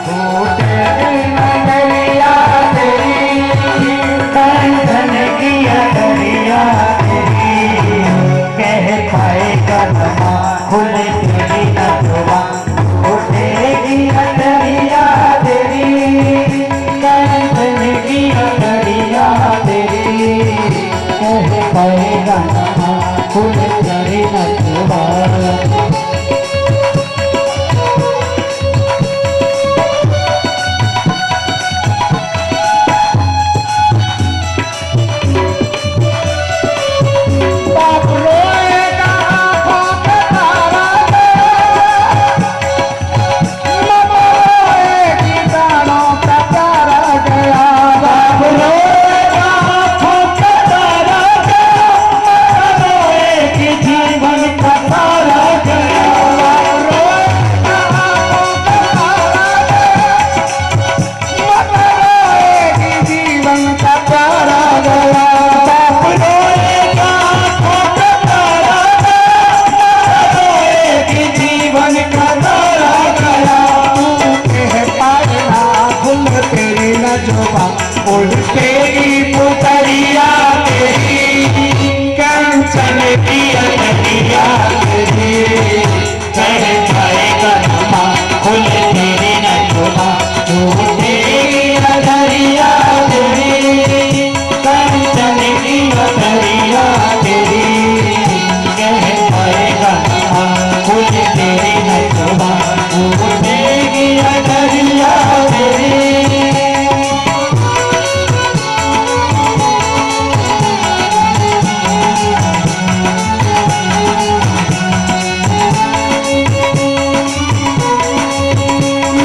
छूटेगी नजरिया तेरी, कंचन की अटरिया तेरी, कह पाएगा नमा खुल तेरी नजवा। उठेगी अटरिया तेरी, कंचन की अटरिया तेरी, कह पाएगा नमा खुल तेरी नजवा। बाप रोएगा आँखों के तारा से, मम्मा रोएगी दानों का प्यारा गया। बाप रोएगा आँखों का तारा गया, माँ रोएगी जीवन का तारा गया। बाप रोएगा आँखों के तारा से, मम्मा रोएगी जीवन का प्यारा गया। बाप रोएगा आँखों का तारा गया, माँ रोएगी जीवन का तारा गया। कह पाएगा फूल तेरी नजवा, उल्टेगी पुतरिया तेरी, कंचन की अटरिया तेरी, कह जाएगा नमा खुल तेरी नजवा। उल्टेगी अटरिया तेरी, कंचन की अटरिया तेरी, कह जाएगा नमा खुल तेरी नजवा। उल्टेगी अटरिया तेरी।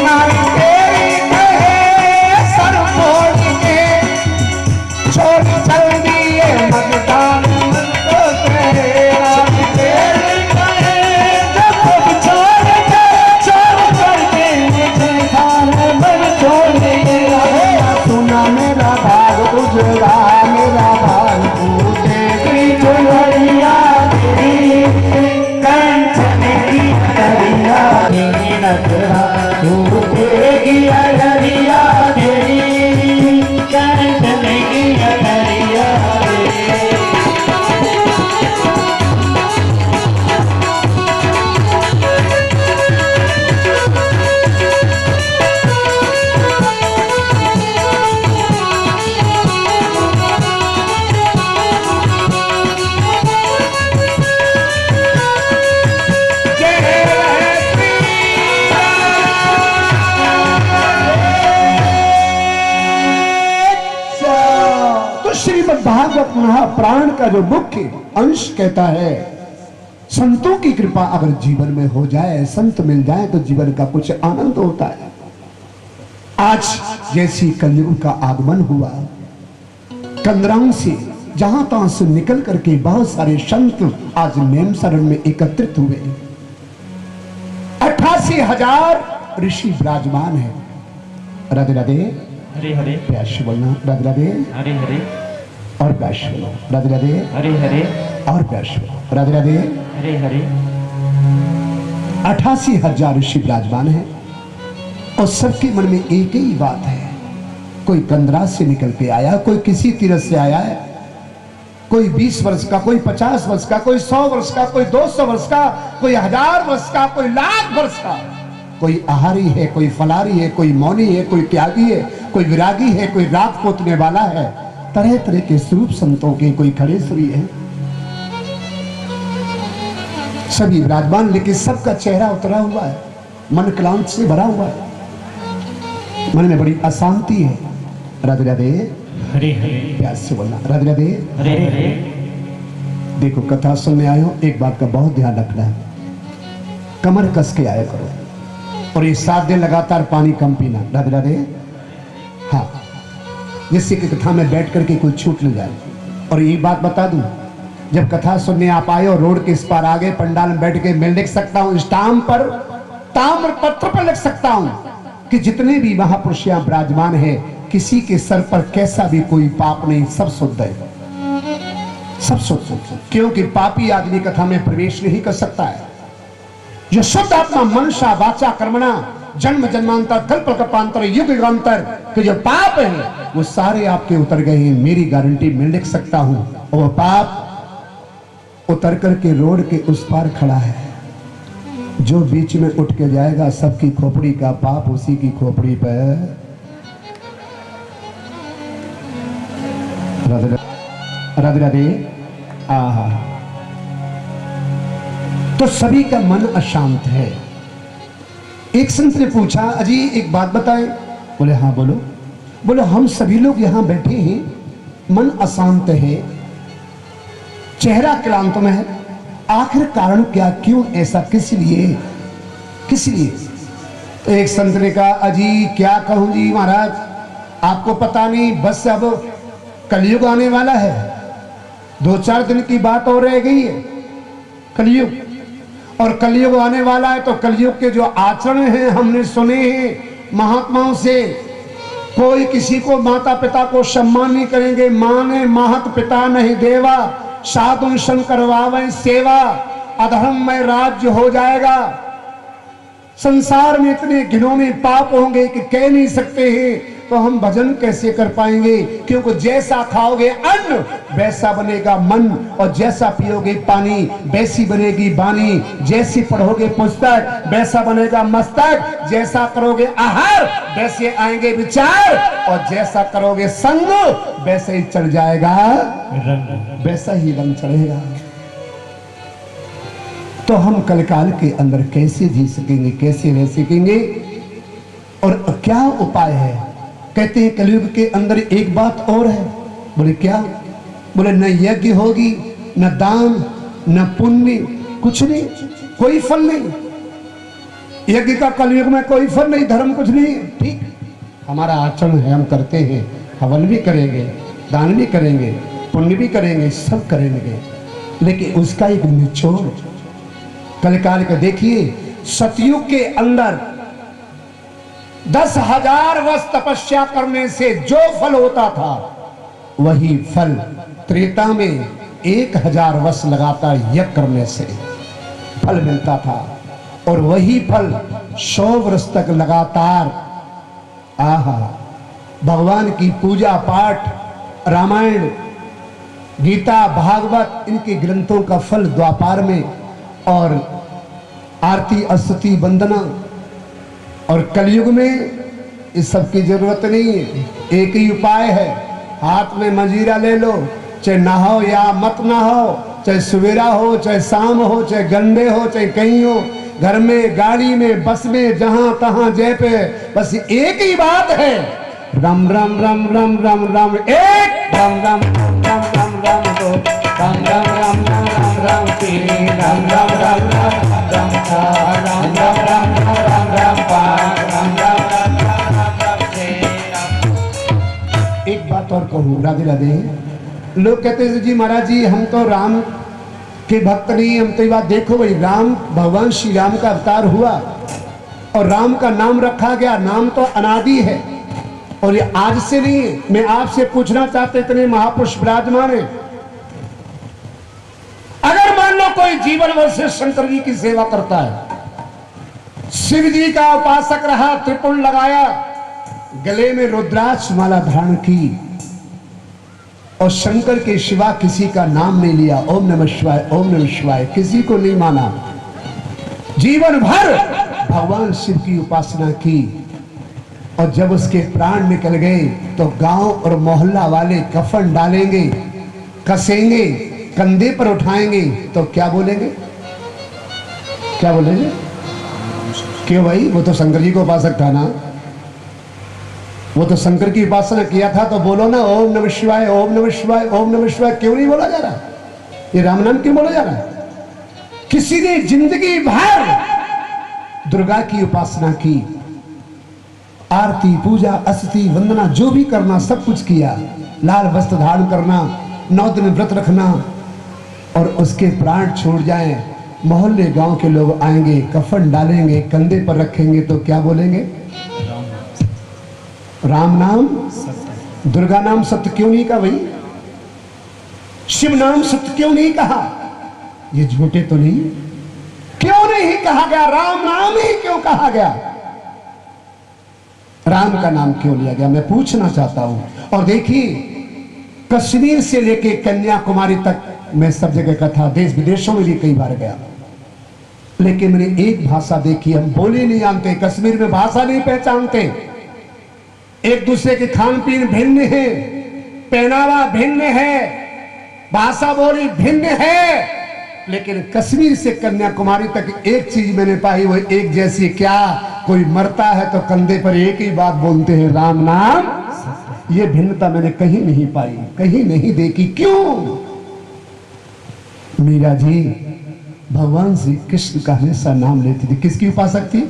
नारी तेरी कहे सर मोड़ के, छोड़ चल दिए मगदान मन को तेरे। नारी तेरी जब छोड़ के चल लगवा टूटेगी अड़रिया तेरी चलेगी अड़रिया श्रीमद् भागवत महाप्राण का जो मुख्य अंश कहता है, संतों की कृपा अगर जीवन में हो जाए, संत मिल जाए तो जीवन का कुछ आनंद होता है। आज जैसी कलयुग का आगमन हुआ, कंदराओं से जहां तहां से निकल करके बहुत सारे संत आज नेम शरण में एकत्रित हुए। 88,000 ऋषि विराजमान है। राधे राधे, हरे हरे, प्यास बोलना राधे राधे, हरे हरे और प्यास बोलो राधे राधे, हरे हरे और प्यास बोलो राधे राधे। हरे हरे 88,000 ऋषि विराजमान है और सबके मन में एक ही बात है। कोई कंदरा से निकल के आया, कोई किसी तीरथ से आया है, कोई 20 वर्ष का, कोई 50 वर्ष का, कोई 100 वर्ष का, कोई 200 वर्ष का, कोई 1000 वर्ष का, कोई लाख वर्ष का। कोई आहारी है, कोई फलारी है, कोई मौनी है, कोई त्यागी है, कोई विरागी है, कोई रात पोतने वाला है। तरह तरह के स्वरूप संतों के, कोई खड़ेश्वरी है, सभी विराजमान, लेकिन सबका चेहरा उतरा हुआ है, मन क्लांत से भरा हुआ है, मन में बड़ी अशांति है। राधे राधे, हरे हरे, प्यास से बोलना राधे राधे। हरे हरे। देखो कथा सुनने आए हो, एक बात का बहुत ध्यान रखना है, कमर कस के आया करो और ये 7 दिन लगातार पानी कम पीना। राधे राधे। हाँ, जिससे कि कथा में बैठ करके कोई छूट न जाए। और ये बात बता दूं, जब कथा सुनने आप आए और रोड के इस पार आ गए, पंडाल में बैठ के मैं लिख सकता हूं, स्टाम्प पर, ताम्र पत्र पर लिख सकता हूं कि जितने भी महापुरुष यहाँ विराजमान है, किसी के सर पर कैसा भी कोई पाप नहीं, सब शुद्ध है, सब शुद्ध। क्योंकि पापी आदमी कथा में प्रवेश नहीं कर सकता है। जो शुद्ध आत्मा मनसा वाचा कर्मणा जन्म जन्मांतर कल्प कल्पांतर युग युगांतर के जो पाप है वो सारे आपके उतर गए हैं, मेरी गारंटी मैं लिख सकता हूं। और वो पाप उतर करके रोड के उस पार खड़ा है, जो बीच में उठ के जाएगा सबकी खोपड़ी का पाप उसी की खोपड़ी पे। राधे राधे राधे। आहा, तो सभी का मन अशांत है। एक संत ने पूछा, अजी एक बात बताएं। बोले हाँ बोलो। बोले हम सभी लोग यहां बैठे हैं, मन अशांत है, चेहरा क्लांत में है, आखिर कारण क्या, क्यों ऐसा, किस लिए, किस लिए? तो एक संत ने कहा, अजी क्या कहूं जी महाराज, आपको पता नहीं, बस अब कलयुग आने वाला है, 2-4 दिन की बात और रह गई है, कलयुग। और कलयुग आने वाला है तो कलयुग के जो आचरण हैं हमने सुने हैं महात्माओं से, कोई किसी को माता पिता को सम्मान नहीं करेंगे, मां ने महत पिता नहीं देवा, साधु संग करवावे सेवा, अधर्म में राज्य हो जाएगा। संसार में इतने घिनौने पाप होंगे कि कह नहीं सकते हैं, तो हम भजन कैसे कर पाएंगे? क्योंकि जैसा खाओगे अन्न वैसा बनेगा मन, और जैसा पियोगे पानी वैसी बनेगी वाणी, जैसी पढ़ोगे पुस्तक वैसा बनेगा मस्तक, जैसा करोगे आहार वैसे आएंगे विचार, और जैसा करोगे संग वैसे ही चढ़ जाएगा रंग, वैसा ही रंग चढ़ेगा। तो हम कलकाल के अंदर कैसे जी सकेंगे, कैसे रह सकेंगे, और क्या उपाय है? कहते हैं कलयुग के अंदर एक बात और है। बोले क्या? बोले न यज्ञ होगी, न दान, न पुण्य, कुछ नहीं, कोई फल नहीं। यज्ञ का कलयुग में कोई फल नहीं, धर्म कुछ नहीं है। ठीक, हमारा आचरण है, हम करते हैं, हवन भी करेंगे, दान भी करेंगे, पुण्य भी करेंगे, सब करेंगे, लेकिन उसका एक निचोड़ कलकाल का देखिए। सतयुग के अंदर 10,000 वर्ष तपस्या करने से जो फल होता था वही फल त्रेता में 1,000 वर्ष लगातार यज्ञ करने से फल मिलता था, और वही फल 100 वर्ष तक लगातार आहा भगवान की पूजा पाठ, रामायण, गीता, भागवत, इनके ग्रंथों का फल द्वापार में, और आरती, स्तुति, वंदना, और कलयुग में इस सब की जरूरत नहीं है। एक ही उपाय है, हाथ में मंजीरा ले लो, चाहे नहाओ या मत नहाओ, चाहे सवेरा हो, चाहे शाम हो, चाहे गंदे हो, चाहे कहीं हो, घर में, गाड़ी में, बस में, जहां तहां जय पे, बस एक ही बात है, राम राम राम राम राम राम, एक राम राम राम राम राम दो, राम राम राम राम राम राम तीन, राम राम राम राम राम चार, राम राम राम राम राम राम पांच, राम राम राम राम राम राम छह। एक बात और कहूँ, राधे राधे। लोग कहते हैं जी महाराज जी हम तो राम के भक्त नहीं, हम तो ये बात देखो भाई, राम भगवान श्री राम का अवतार हुआ और राम का नाम रखा गया, नाम तो अनादि है और ये आज से नहीं है। मैं आपसे पूछना चाहते, इतने महापुरुष विराजमान है, अगर मान लो कोई जीवन भर से शंकर जी की सेवा करता है, शिव जी का उपासक रहा, त्रिपुल लगाया, गले में रुद्राक्ष माला धारण की और शंकर के सिवा किसी का नाम नहीं लिया, ओम नमः शिवाय, ओम नमः शिवाय, किसी को नहीं माना, जीवन भर भगवान शिव की उपासना की, और जब उसके प्राण निकल गए तो गांव और मोहल्ला वाले कफन डालेंगे, कसेंगे, कंधे पर उठाएंगे, तो क्या बोलेंगे? क्या बोलेंगे? क्यों भाई, वो तो शंकर जी को उपासक था ना, वो तो शंकर की उपासना किया था, तो बोलो ना ओम नमः शिवाय, ओम नमः शिवाय, ओम नमः शिवाय। क्यों नहीं बोला जा रहा? ये राम नाम क्यों बोला जा रहा है? किसी ने जिंदगी भर दुर्गा की उपासना की, आरती, पूजा, स्तुति, वंदना, जो भी करना सब कुछ किया, लाल वस्त्र धारण करना, 9 दिन व्रत रखना, और उसके प्राण छोड़ जाएं, मोहल्ले गांव के लोग आएंगे, कफन डालेंगे, कंधे पर रखेंगे, तो क्या बोलेंगे? राम नाम सत्य, दुर्गा नाम सत्य क्यों नहीं कहा भाई? शिव नाम सत्य क्यों नहीं कहा? ये झूठे तो नहीं? क्यों नहीं कहा गया? राम नाम ही क्यों कहा गया? राम का नाम क्यों लिया गया? मैं पूछना चाहता हूं। और देखिए, कश्मीर से लेके कन्याकुमारी तक मैं सब जगह का था, देश विदेशों में भी कई बार गया, लेकिन मैंने एक भाषा देखी, हम बोली नहीं जानते, कश्मीर में भाषा नहीं पहचानते, एक दूसरे के खान पीन भिन्न है, पहनावा भिन्न है, भाषा बोली भिन्न है, लेकिन कश्मीर से कन्याकुमारी तक एक चीज मैंने पाई, वो एक जैसी। क्या? कोई मरता है तो कंधे पर एक ही बात बोलते हैं, राम नाम। ये भिन्नता मैंने कहीं नहीं पाई, कहीं नहीं देखी। क्यों? मीरा जी भगवान श्री कृष्ण का हमेशा नाम लेती थी। किसकी उपासक थी?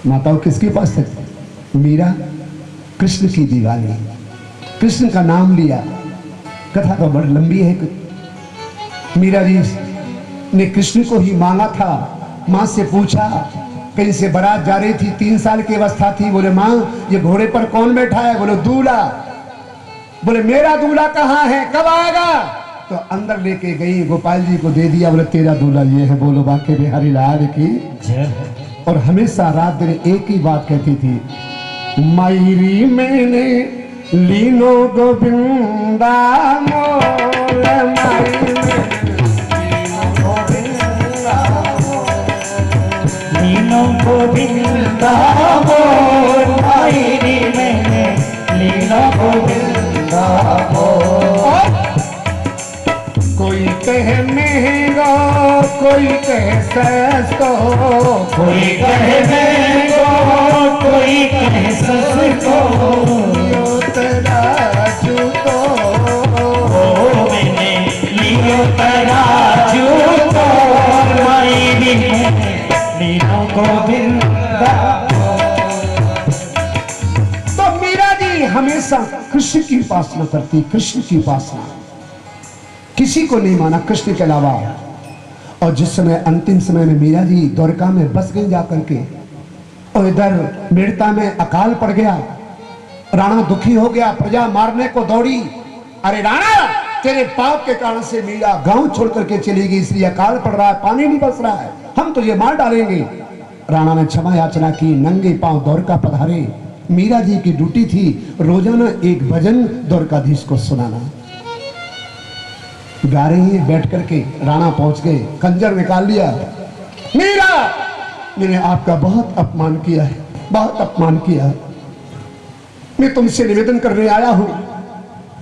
माताओं किसकी उपासक थी? मीरा कृष्ण की दीवानी, कृष्ण का नाम लिया। कथा तो बड़ी लंबी है। मीरा जी ने कृष्ण को ही मांगा था। माँ से पूछा, कहीं से बारात जा रही थी, 3 साल की अवस्था थी, बोले माँ ये घोड़े पर कौन बैठा है? बोले दूल्हा। बोले मेरा दूल्हा कहाँ है, कब आएगा? तो अंदर लेके गई, गोपाल जी को दे दिया, बोले तेरा दूल्हा ये है। बोलो बांके बिहारी लाल की जय। और हमेशा रात दिन एक ही बात कहती थी, मायरी मैंने लीनो गोविंदा मोल, मायरी लीनो गोविंदा मोल, मायरी मैंने लीनो गोविंदा मोल। कोई कहे महंगा, कोई कहे सस्तो, कोई कहे महंगो, कोई कहे सस्तो, लियो तराजू तो, ओ मैंने लियो तराजू तो, मायरी मैंने लीनो गोविंदा। तो मीरा जी हमेशा कृष्ण की उपासना करती, कृष्ण की उपासना, किसी को नहीं माना कृष्ण के अलावा। और जिस समय अंतिम समय में मीरा जी द्वारका में बस गई जाकर के, और इधर मेड़ता में अकाल पड़ गया, राणा दुखी हो गया, प्रजा मारने को दौड़ी। अरे राणा तेरे पाप के कारण से मीरा गांव छोड़ करके चली गई, इसलिए अकाल पड़ रहा है, पानी नहीं बस रहा है, हम तुझे मार डालेंगे। राणा ने क्षमा याचना की, नंगे पांव द्वारका पधारे। मीरा जी की ड्यूटी थी रोजाना एक भजन द्वारकाधीश को सुनाना। गा रही है बैठ करके, राणा पहुंच गए, खंजर निकाल लिया। मीरा, मैंने आपका बहुत अपमान किया है, बहुत अपमान किया है। मैं तुमसे निवेदन करने आया हूं,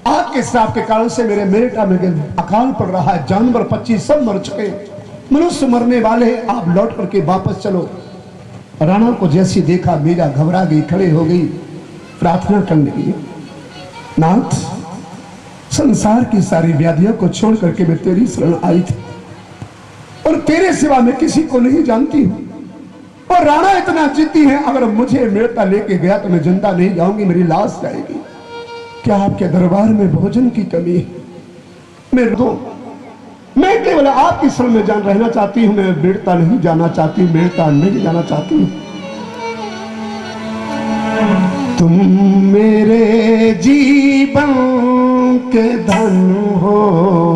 आपके श्राप के कारण से मेरे बेटा में अकाल पड़ रहा है, जानवर पक्षी सब मर चुके, मनुष्य मरने वाले हैं, आप लौट करके वापस चलो। राणा को जैसी देखा मीरा घबरा गई, खड़े हो गई, प्रार्थना करने लगी, नाथ संसार की सारी व्याधियों को छोड़ करके मैं तेरी शरण आई थी और तेरे सिवा मैं किसी को नहीं जानती हूं। और राणा इतना जिद्दी है, अगर मुझे मेड़ता लेके गया तो मैं जिंदा नहीं जाऊंगी, मेरी लाश जाएगी। क्या आपके दरबार में भोजन की कमी है? मैं केवल आपकी शरण में जान रहना चाहती हूं, मैं बेड़ता नहीं जाना चाहती, बेड़ता नहीं जाना चाहती हूं। तुम मेरे जीवन के धन हो,